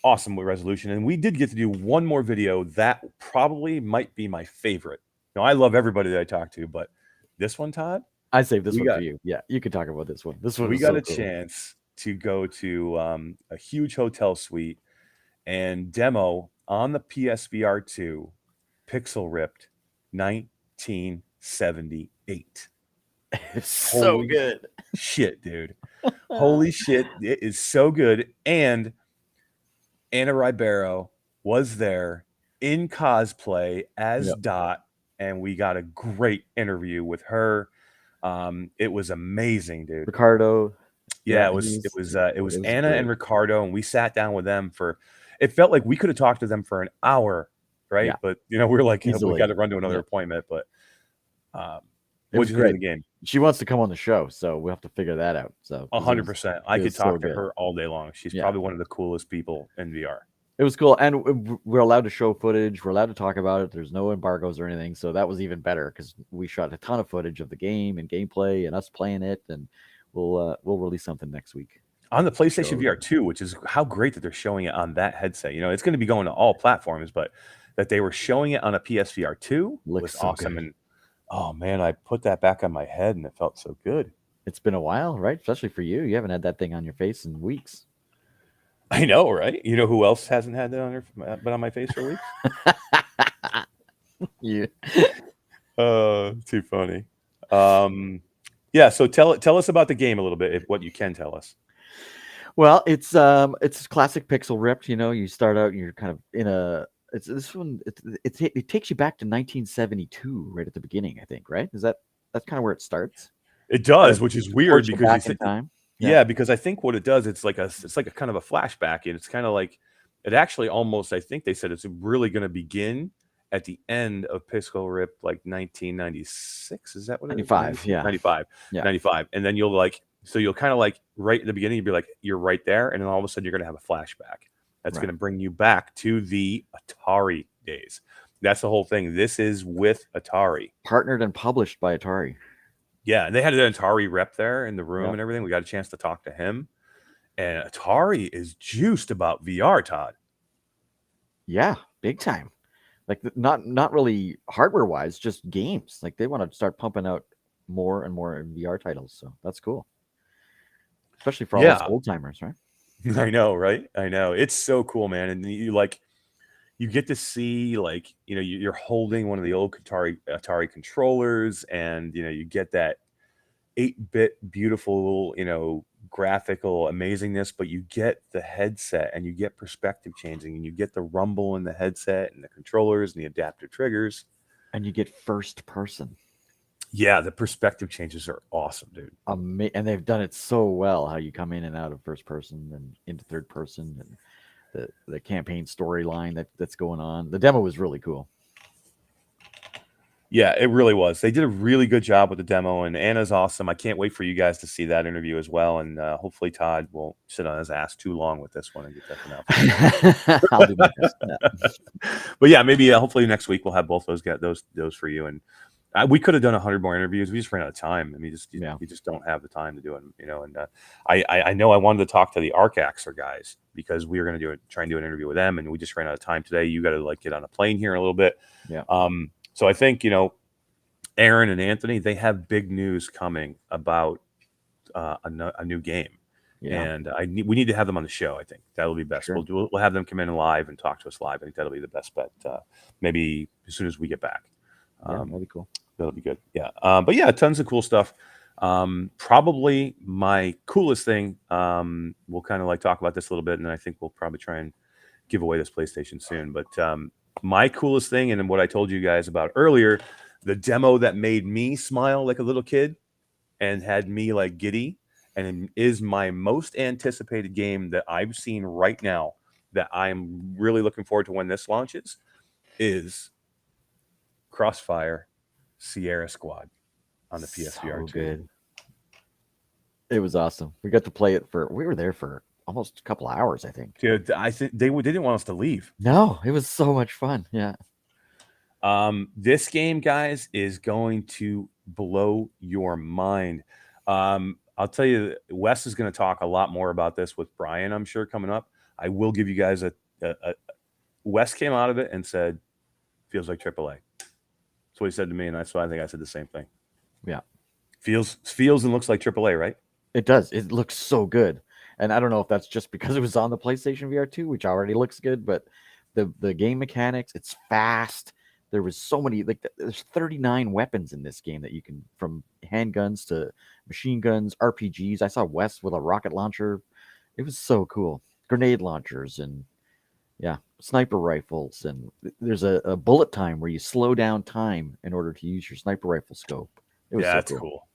awesome with Resolution, and we did get to do one more video that probably might be my favorite. I love everybody that I talk to, but this one, Todd, I saved this one for you. Yeah, you can talk about this one. This one we got a chance to go to a huge hotel suite and demo on the PSVR 2 Pixel Ripped 1978. It's so good. Shit, dude. Holy shit, it is so good. And Anna Ribeiro was there in cosplay as Dot, and we got a great interview with her. It was amazing, dude. Ricardo. Yeah, it was Anna and Ricardo, and we sat down with them it felt like we could have talked to them for an hour, right? Yeah. But we were like, we got to run to another appointment. But it was great. The game. She wants to come on the show, so we'll have to figure that out. So 100%. I could talk to her all day long. She's probably one of the coolest people in VR. It was cool, and we're allowed to show footage. We're allowed to talk about it. There's no embargoes or anything, so that was even better because we shot a ton of footage of the game and gameplay and us playing it, and we'll release something next week on the PlayStation VR 2, which is how great that they're showing it on that headset. It's going to be going to all platforms, but that they were showing it on a PSVR 2 was so awesome. Good. And oh man, I put that back on my head and it felt so good. It's been a while, right? Especially for you. You haven't had that thing on your face in weeks. I know, right? You know who else hasn't had that on my face for weeks? Yeah. Too funny. Yeah. So tell us about the game a little bit, what you can tell us. Well, it's classic Pixel Ripped. You start out and you're kind of in a. It's this one. It takes you back to 1972, right at the beginning. I think, right? That's kind of where it starts. It does, which is weird because back in time. Yeah, because I think what it does, it's like a kind of a flashback, and it's kind of like it actually almost. I think they said it's really going to begin at the end of Pixel Rip, like 1996. Is that what it is? 95. Yeah, 95. Yeah, 95, and then you'll kind of like right at the beginning, you'll be like you're right there, and then all of a sudden you're going to have a flashback that's going to bring you back to the Atari days. That's the whole thing. This is with Atari, partnered and published by Atari. Yeah, and they had an Atari rep there in the room and everything. We got a chance to talk to him. And Atari is juiced about VR, Todd. Yeah, big time. Like not really hardware-wise, just games. Like they want to start pumping out more and more VR titles. So that's cool. Especially for all those old-timers, right? I know, right? I know. It's so cool, man. And you get to see you're holding one of the old Atari controllers, and you get that 8-bit beautiful graphical amazingness, but you get the headset and you get perspective changing and you get the rumble in the headset and the controllers and the adaptive triggers, and you get first person. Yeah, the perspective changes are awesome, dude. And they've done it so well. How you come in and out of first person and into third person, and the campaign storyline that's going on. The demo was really cool. Yeah, it really was. They did a really good job with the demo, and Anna's awesome. I can't wait for you guys to see that interview as well. And hopefully Todd won't sit on his ass too long with this one and get that thing out. I'll do my best. Yeah. But yeah, maybe hopefully next week we'll have both those get those for you. And we could have done 100 more interviews. We just ran out of time. I mean, we just don't have the time to do it, you know. And I know I wanted to talk to the Arcaxer guys because we were going to try and do an interview with them, and we just ran out of time today. You got to like get on a plane here in a little bit. Yeah. So I think, you know, Aaron and Anthony, they have big news coming about a new game. Yeah. And we need to have them on the show. I think that'll be best. Sure. We'll have them come in live and talk to us live. I think that'll be the best bet. Maybe as soon as we get back. That'll be cool. That'll be good. Yeah. But yeah, tons of cool stuff. Probably my coolest thing. We'll kind of like talk about this a little bit, and then I think we'll probably try and give away this PlayStation soon. But my coolest thing, and what I told you guys about earlier, the demo that made me smile like a little kid and had me like giddy, and is my most anticipated game that I've seen right now that I'm really looking forward to when this launches, is Crossfire Sierra Squad on the PSVR 2. Good. It was awesome. We got to play it we were there for almost a couple of hours, I think. Dude, I think they didn't want us to leave. No, it was so much fun. Yeah. This game, guys, is going to blow your mind. I'll tell you, Wes is going to talk a lot more about this with Brian, I'm sure, coming up. I will give you guys Wes came out of it and said, feels like AAA. That's what he said to me, and that's why I think I said the same thing. Yeah. Feels and looks like AAA, right? It does. It looks so good. And I don't know if that's just because it was on the PlayStation VR 2, which already looks good, but the game mechanics, it's fast. There was so many, there's 39 weapons in this game that you can, from handguns to machine guns, RPGs. I saw Wes with a rocket launcher. It was so cool. Grenade launchers and sniper rifles. And there's a bullet time where you slow down time in order to use your sniper rifle scope. It was that's cool.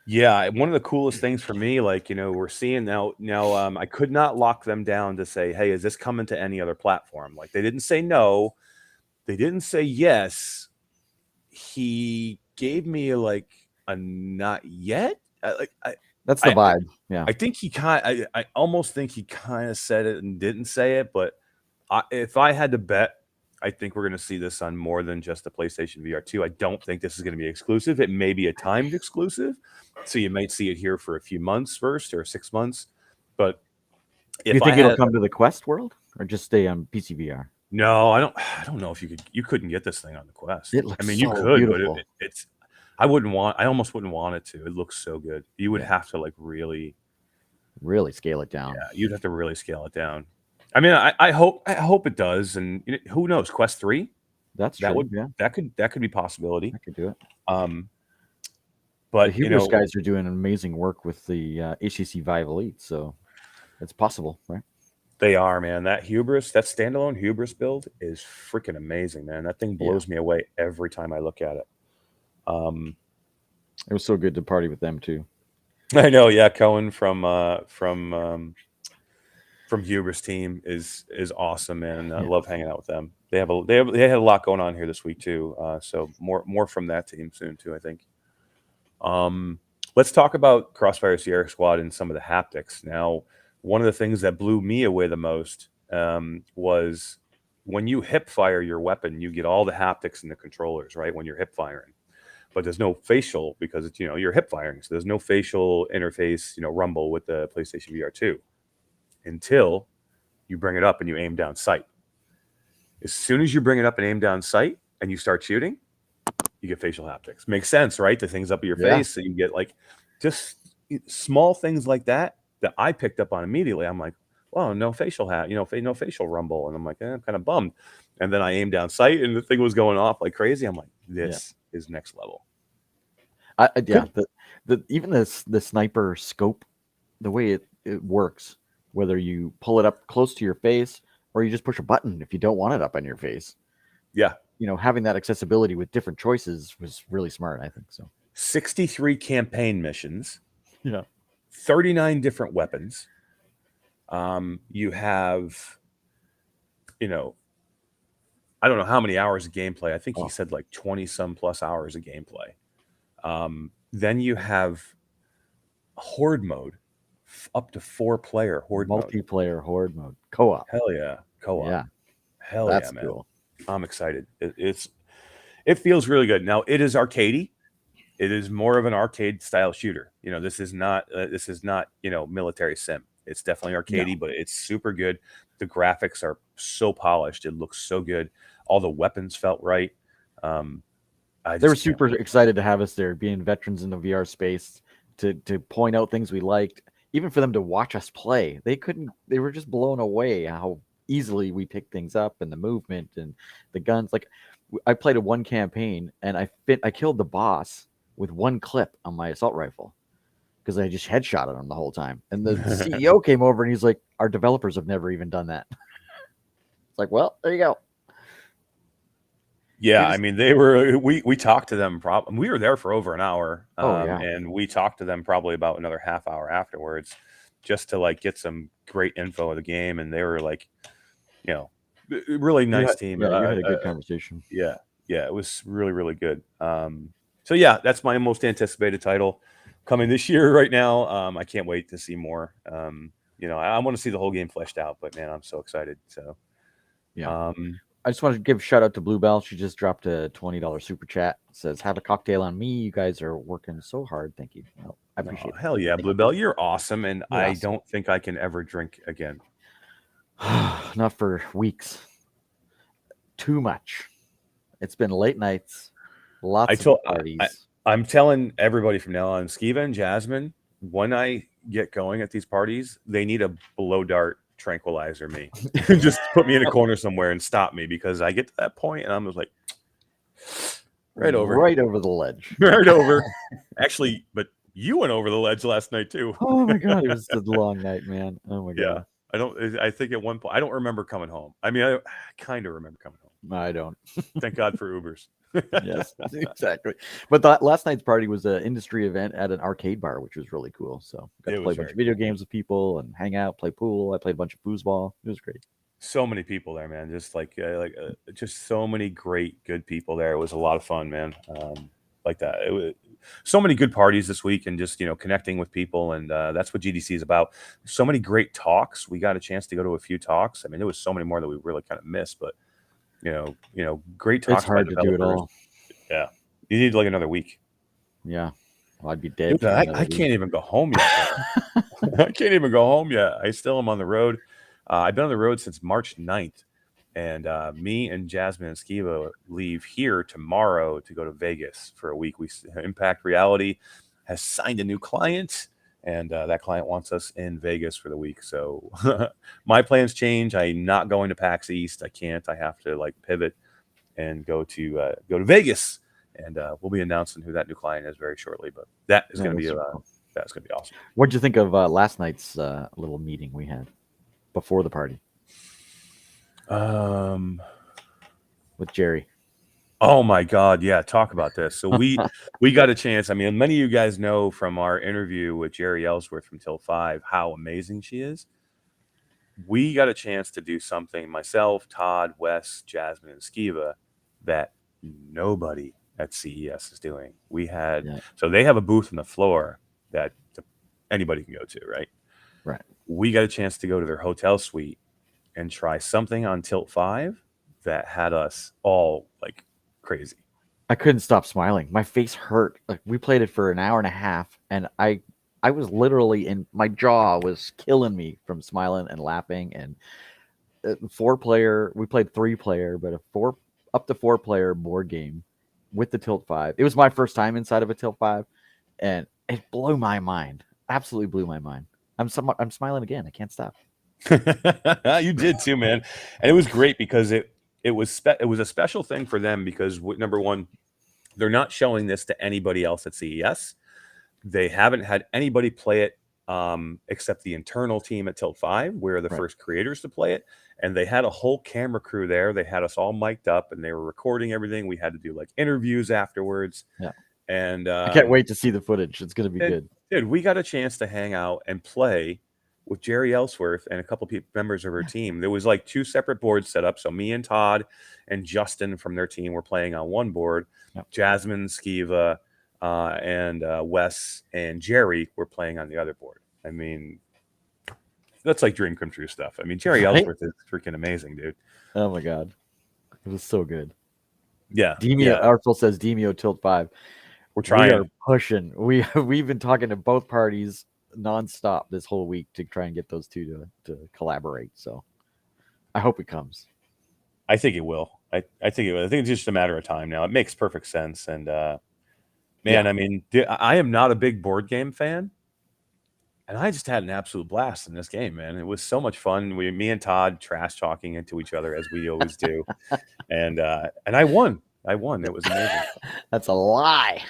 Yeah, one of the coolest things for me, like, you know, we're seeing now I could not lock them down to say, hey, is this coming to any other platform? Like, they didn't say no. They didn't say yes. He gave me like a not yet. That's the vibe. Yeah. I think I almost think he kind of said it and didn't say it. But if I had to bet, I think we're going to see this on more than just the PlayStation VR 2. I don't think this is going to be exclusive. It may be a timed exclusive. So you might see it here for a few months first or 6 months. But you think it'll come to the Quest world or just stay on PC VR? No, I don't know if you couldn't get this thing on the Quest. It looks you could, beautiful. But it's I almost wouldn't want it to. It looks so good. You would have to like really scale it down. Yeah, you'd have to really scale it down. I mean, I hope it does, and who knows? Quest 3? That's true. That could be a possibility. I could do it. But the Hubris guys are doing amazing work with the HTC Vive Elite, so it's possible, right? They are, man. That standalone Hubris build is freaking amazing, man. That thing blows me away every time I look at it. It was so good to party with them too. I know, yeah. Cohen from Hubris team is awesome, man. I love hanging out with them. They had a lot going on here this week too. So more from that team soon too, I think. Let's talk about Crossfire Sierra Squad and some of the haptics. Now, one of the things that blew me away the most was when you hip fire your weapon, you get all the haptics in the controllers, right? When you're hip firing, but there's no facial because it's, you're hip firing. So there's no facial interface, rumble with the PlayStation VR 2 until you bring it up and you aim down sight. As soon as you bring it up and aim down sight and you start shooting, you get facial haptics. Makes sense, right? The things up at your face. So you get like just small things like that I picked up on immediately. I'm like, well, no facial no facial rumble. And I'm like, I'm kind of bummed. And then I aimed down sight and the thing was going off like crazy. I'm like, this is next level. Even the sniper scope, the way it works, whether you pull it up close to your face or you just push a button if you don't want it up on your face. Yeah. having that accessibility with different choices was really smart, I think. So 63 campaign missions, yeah, 39 different weapons. You have, I don't know how many hours of gameplay. I think he said like 20 some plus hours of gameplay. Then you have horde mode, up to 4-player horde mode. multiplayer horde mode, co-op. Hell yeah, co-op. Yeah, Hell that's yeah, man. cool. I'm excited. It feels really good. Now it is arcadey. It is more of an arcade style shooter. This is not military sim. It's definitely arcadey, but it's super good. The graphics are so polished. It looks so good. All the weapons felt right. They were super excited to have us there, being veterans in the VR space, to point out things we liked. Even for them to watch us play, they were just blown away how easily we picked things up, and the movement and the guns. Like, I played one campaign and I killed the boss with one clip on my assault rifle because I just headshotted him the whole time. And the CEO came over and he's like, "Our developers have never even done that." It's like, well, there you go. Yeah, I mean, we talked to them. We were there for over an hour, and we talked to them probably about another half hour afterwards, just to like get some great info of the game. And they were like, really nice team. Yeah, you had a good conversation. Yeah, it was really, really good. So yeah, that's my most anticipated title coming this year right now. I can't wait to see more. I want to see the whole game fleshed out, but man, I'm so excited. So yeah. I just want to give a shout out to Bluebell. She just dropped a $20 super chat. It says, "Have a cocktail on me. You guys are working so hard. Thank you." Well, I appreciate it. Hell yeah, Bluebell. You're awesome. And I don't think I can ever drink again. Not for weeks. Too much. It's been late nights. Lots of parties. I'm telling everybody from now on, Skiva and Jasmine, when I get going at these parties, they need a blow dart tranquilizer me. Just put me in a corner somewhere and stop me, because I get to that point and I'm just like right over the ledge. Right over. Actually, but you went over the ledge last night too. Oh my god, it was a long night, man. Oh my god. I think at one point I don't remember coming home. I mean, I kind of remember coming home. I don't. Thank God for Ubers. Yes, exactly. But last night's party was an industry event at an arcade bar, which was really cool. So got to play a bunch of video games with people and hang out, play pool. I played a bunch of foosball. It was great. So many people there, man. Just just so many great, good people there. It was a lot of fun, man. Like that. It was so many good parties this week, and just connecting with people, and that's what GDC is about. So many great talks. We got a chance to go to a few talks. I mean, there was so many more that we really kind of missed, but great talks. It's hard to do it all. Yeah, you need like another week. Yeah, well, I'd be dead. Dude, I can't even go home yet. I can't even go home yet. I still am on the road. I've been on the road since March 9th, and me and Jasmine and Skiva leave here tomorrow to go to Vegas for a week. Impact Reality has signed a new client, and that client wants us in Vegas for the week. So my plans change. I'm not going to PAX East. I can't. I have to pivot and go to Vegas, and we'll be announcing who that new client is very shortly. But that is going to be that's going to be awesome. What did you think of last night's little meeting we had before the party? With Jerry. Oh my God, yeah, talk about this. So we got a chance. I mean, many of you guys know from our interview with Jerry Ellsworth from Till 5 how amazing she is. We got a chance to do something, myself, Todd, Wes, Jasmine, and Skiva, that nobody at CES is doing. So they have a booth on the floor that anybody can go to, right? Right. We got a chance to go to their hotel suite and try something on Tilt 5 that had us all crazy. I couldn't stop smiling. My face hurt. We played it for an hour and a half, and I was literally my jaw was killing me from smiling and laughing. And 4-player, we played 3-player, but up to 4-player board game with the Tilt 5. It was my first time inside of a Tilt 5, and it blew my mind. Absolutely blew my mind. I'm smiling again. I can't stop. You did too, man. And it was great because it was a special thing for them, because number one, they're not showing this to anybody else at CES. They haven't had anybody play it except the internal team at Tilt 5. We're the first creators to play it, and they had a whole camera crew there. They had us all mic'd up, and they were recording everything. We had to do like interviews afterwards. Yeah. And I can't wait to see the footage. It's going to be good. Dude, we got a chance to hang out and play with Jerry Ellsworth and a couple of members of her team. There was like 2 separate boards set up. So me and Todd and Justin from their team were playing on one board. Yep. Jasmine, Skiva, and Wes and Jerry were playing on the other board. I mean, that's like dream come true stuff. I mean, Jerry Ellsworth is freaking amazing, dude. Oh my God. It was so good. Yeah. Demio, Artful says Demio Tilt 5. We're trying. We are pushing. We've been talking to both parties nonstop this whole week to try and get those two to collaborate. So I hope it comes. I think it will. I think it will. I think it's just a matter of time now. It makes perfect sense. And man, I mean, I am not a big board game fan, and I just had an absolute blast in this game, man. It was so much fun. Me and Todd trash talking into each other as we always do, and I won. It was amazing. That's a lie.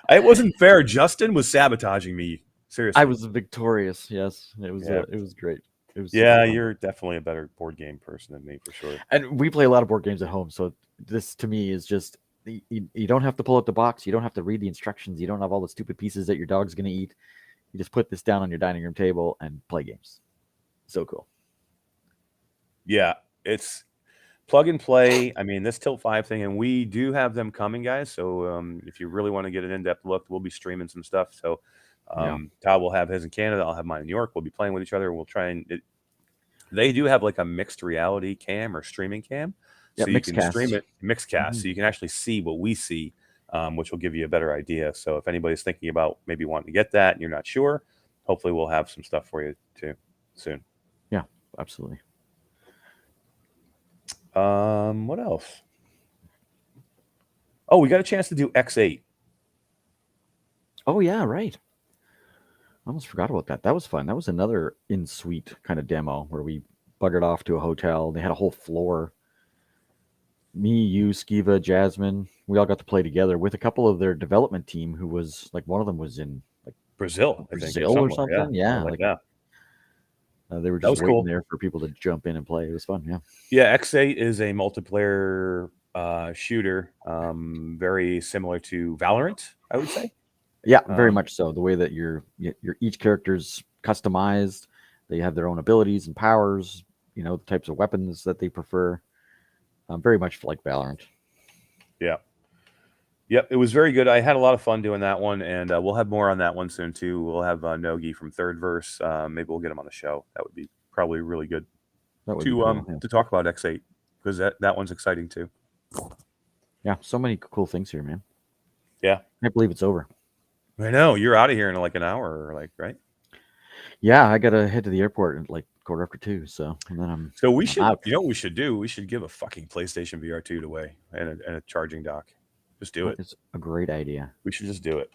It wasn't fair. Justin was sabotaging me. Seriously, I was victorious. Yes, it was. It was great. It was. You're definitely a better board game person than me for sure. And we play a lot of board games at home, so this to me is just you don't have to pull out the box. You don't have to read the instructions. You don't have all the stupid pieces that your dog's going to eat. You just put this down on your dining room table and play games. So cool. Yeah, it's plug and play. I mean, this Tilt 5 thing, and we do have them coming, guys. So if you really want to get an in-depth look, we'll be streaming some stuff. So Todd will have his in Canada. I'll have mine in New York. We'll be playing with each other. We'll try and they do have like a mixed reality cam or streaming cam. So you can stream it mixed cast. So you can actually see what we see, which will give you a better idea. So if anybody's thinking about maybe wanting to get that and you're not sure, hopefully we'll have some stuff for you too soon. Yeah, absolutely. What else? Oh, we got a chance to do X8. Oh yeah, right. I almost forgot about that. That was fun. That was another in-suite kind of demo where we buggered off to a hotel. They had a whole floor. Me, you, Skiva, Jasmine, we all got to play together with a couple of their development team who was like one of them was in like Brazil, or something. Yeah, like that. They were just waiting there for people to jump in and play. It was fun. Yeah. Yeah. X8 is a multiplayer shooter, very similar to Valorant, I would say. Yeah, very much so. The way that your each character's customized, they have their own abilities and powers. You know, the types of weapons that they prefer. Very much like Valorant. Yeah. Yep, it was very good. I had a lot of fun doing that one, and we'll have more on that one soon too. We'll have Nogi from Third Verse. Maybe we'll get him on the show. That would be probably really good to talk about X8 because that one's exciting too. Yeah, so many cool things here, man. Yeah, I can't believe it's over. I know you're out of here in like an hour, or like right? Yeah, I gotta head to the airport at like 2:45. So and then I'm. So we should. Out. You know what we should do? We should give a fucking PlayStation VR 2 away and a charging dock. Just do it. It's a great idea. We should just do it.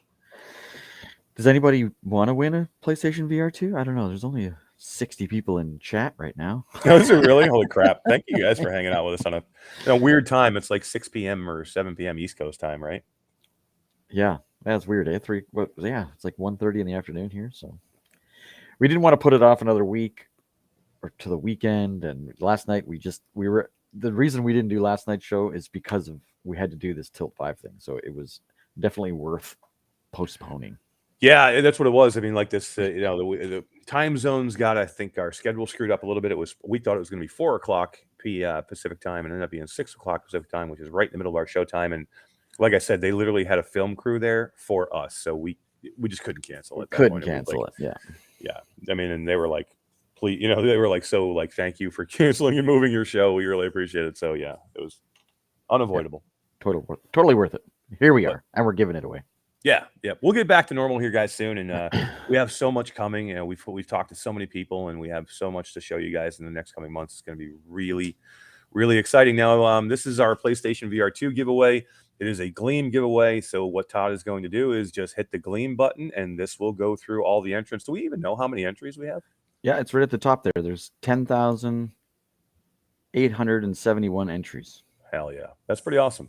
Does anybody want to win a PlayStation VR 2? I don't know. There's only 60 people in chat right now. Is it really? Holy crap. Thank you guys for hanging out with us on a weird time. It's like 6 p.m. or 7 p.m. East Coast time, right? Yeah, that's weird. It's like 1:30 in the afternoon here. So we didn't want to put it off another week or to the weekend. And last night the reason we didn't do last night's show is because we had to do this Tilt 5 thing. So it was definitely worth postponing. Yeah, that's what it was. I mean, like this, the time zones got, I think, our schedule screwed up a little bit. We thought it was going to be 4:00 Pacific time, and ended up being 6:00 Pacific time, which is right in the middle of our show time. And like I said, they literally had a film crew there for us, so we just couldn't cancel it. Couldn't cancel it. Yeah. Yeah. I mean, and they were like, please, they were like, so like, thank you for canceling and moving your show. We really appreciate it. So yeah, it was unavoidable. Yeah. Totally worth it. Here we are, and we're giving it away. Yeah. We'll get back to normal here, guys, soon, and we have so much coming. We've talked to so many people, and we have so much to show you guys in the next coming months. It's going to be really, really exciting. Now, this is our PlayStation VR 2 giveaway. It is a Gleam giveaway. So what Todd is going to do is just hit the Gleam button, and this will go through all the entrants. Do we even know how many entries we have? Yeah, it's right at the top there. There's 10,871 entries. Hell yeah, that's pretty awesome.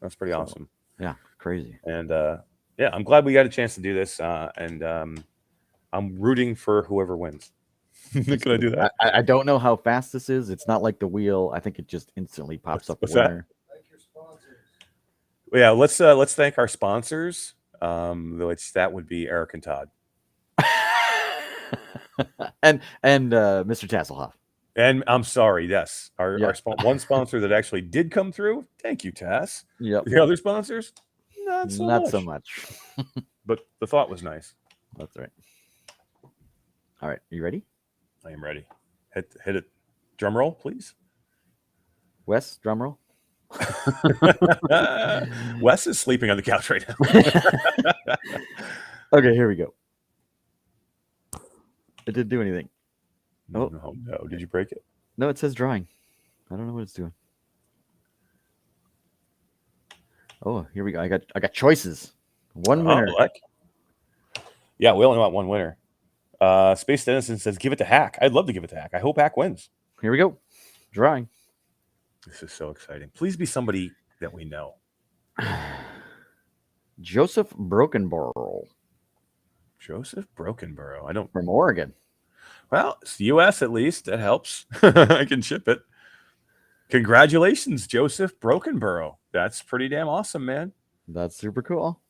Awesome. Yeah, crazy. And I'm glad we got a chance to do this. And I'm rooting for whoever wins. Can I do that? I don't know how fast this is. It's not like the wheel. I think it just instantly pops up what's the that? winner. Thank your sponsors. Yeah, let's thank our sponsors. Which that would be Eric and Todd. and Mr. Tasselhoff. And I'm sorry, yes, our Yeah. one sponsor that actually did come through. Thank you, Tass. Yep. The other sponsors, not so much. But the thought was nice. That's right. All right, you ready? I am ready. Hit it. Drum roll, please. Wes, drum roll. Wes is sleeping on the couch right now. Okay, here we go. It didn't do anything. Oh no! Did you break it? No, it says drawing. I don't know what it's doing. Oh, here we go. I got choices. One winner. Yeah, we only want one winner. Space Dennison says, "Give it to Hack." I'd love to give it to Hack. I hope Hack wins. Here we go. Drawing. This is so exciting. Please be somebody that we know. Joseph Brokenborough. Joseph Brokenborough. I don't. From Oregon. Well, it's the U.S. at least. That helps. I can ship it. Congratulations, Joseph Brokenborough. That's pretty damn awesome, man. That's super cool.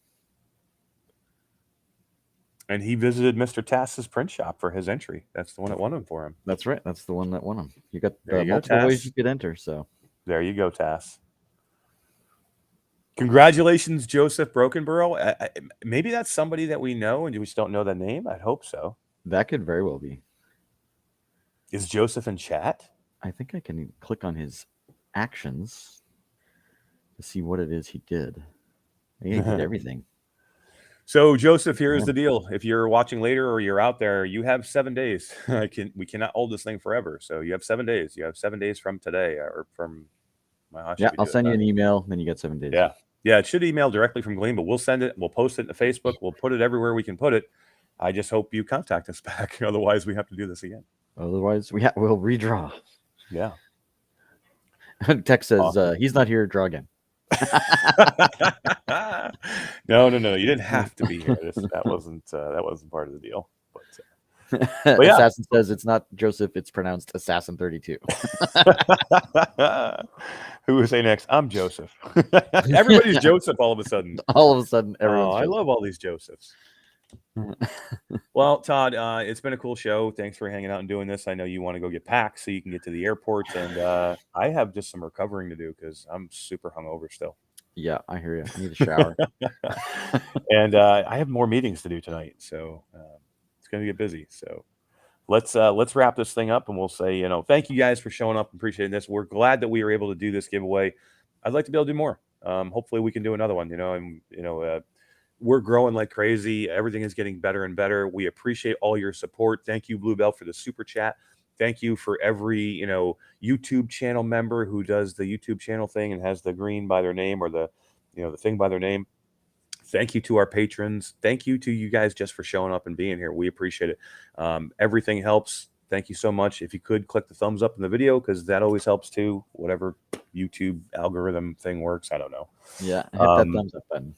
And he visited Mr. Tass's print shop for his entry. That's the one that won him for him. That's right. That's the one that won him. You got There you go, multiple ways Tass. you could enter. So There you go, Tass. Congratulations, Joseph Brokenborough. Maybe that's somebody that we know and we just don't know the name. I'd hope so. that could very well be. Is Joseph in chat? I think I can click on his actions to see what it is he did. He did everything. So, Joseph, here's the deal. If you're watching later or you're out there, you have 7 days. We cannot hold this thing forever. So you have 7 days. You have 7 days from today or from my Yeah, I'll send you an email. Then you get 7 days. Yeah. Yeah, it should email directly from Gleam, but we'll send it. We'll post it to Facebook. We'll put it everywhere we can put it. I just hope you contact us back. Otherwise, we have to do this again. Otherwise, we'll redraw. Yeah. Tex says he's not here. Draw again. No. You didn't have to be here. That wasn't part of the deal. But yeah. Assassin says it's not Joseph. It's pronounced Assassin 32. Who will say next? I'm Joseph. Everybody's Joseph all of a sudden. All of a sudden, everyone's I love all these Josephs. Well, Todd, it's been a cool show. Thanks for hanging out and doing this. I know you want to go get packed so you can get to the airport, and I have just some recovering to do because I'm super hungover still. Yeah, I hear you. I need a shower. And I have more meetings to do tonight, so it's going to get busy. So let's wrap this thing up, and we'll say, thank you guys for showing up and appreciating this. We're glad that we were able to do this giveaway. I'd like to be able to do more. Hopefully we can do another one, and we're growing like crazy. Everything is getting better and better. We appreciate all your support. Thank you, Bluebell, for the super chat. Thank you for every, YouTube channel member who does the YouTube channel thing and has the green by their name or the thing by their name. Thank you to our patrons. Thank you to you guys just for showing up and being here. We appreciate it. Everything helps. Thank you so much. If you could click the thumbs up in the video, because that always helps too. Whatever YouTube algorithm thing works, I don't know. Yeah, hit that thumbs up button.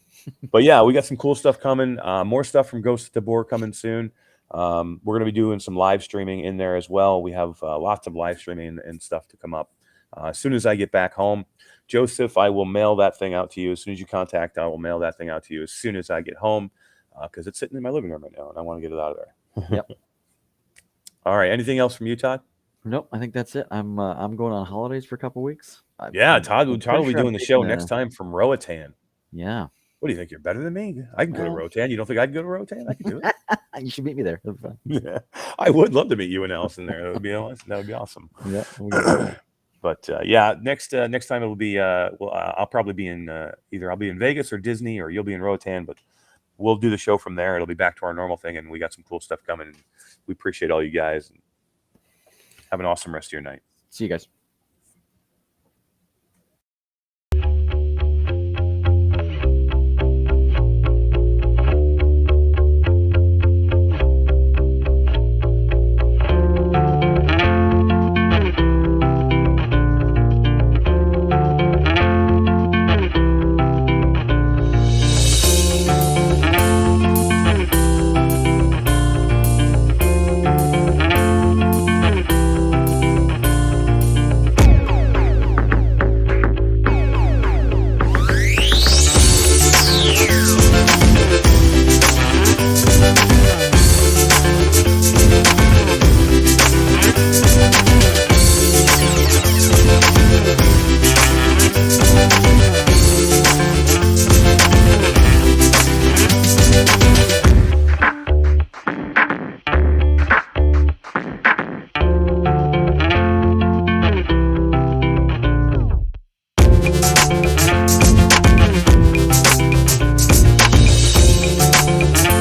But yeah, we got some cool stuff coming. More stuff from Ghost of Tabor coming soon. We're going to be doing some live streaming in there as well. We have lots of live streaming and stuff to come up. As soon as I get back home, Joseph, I will mail that thing out to you. As soon as you contact, I will mail that thing out to you as soon as I get home, because it's sitting in my living room right now, and I want to get it out of there. Yep. All right. Anything else from you, Todd? Nope, I think that's it. I'm going on holidays for a couple weeks. Yeah, Todd will be doing the show taking next time from Roatan. Yeah. What do you think? You're better than me? I can go to Roatan. You don't think I can go to Roatan? I can do it. You should meet me there. That'd be fun. Yeah, I would love to meet you and Allison there. That would be awesome. Yeah. But yeah, next time it'll be I'll probably be in either I'll be in Vegas or Disney, or you'll be in Roatan, but we'll do the show from there. It'll be back to our normal thing, and we got some cool stuff coming. We appreciate all you guys. Have an awesome rest of your night. See you guys.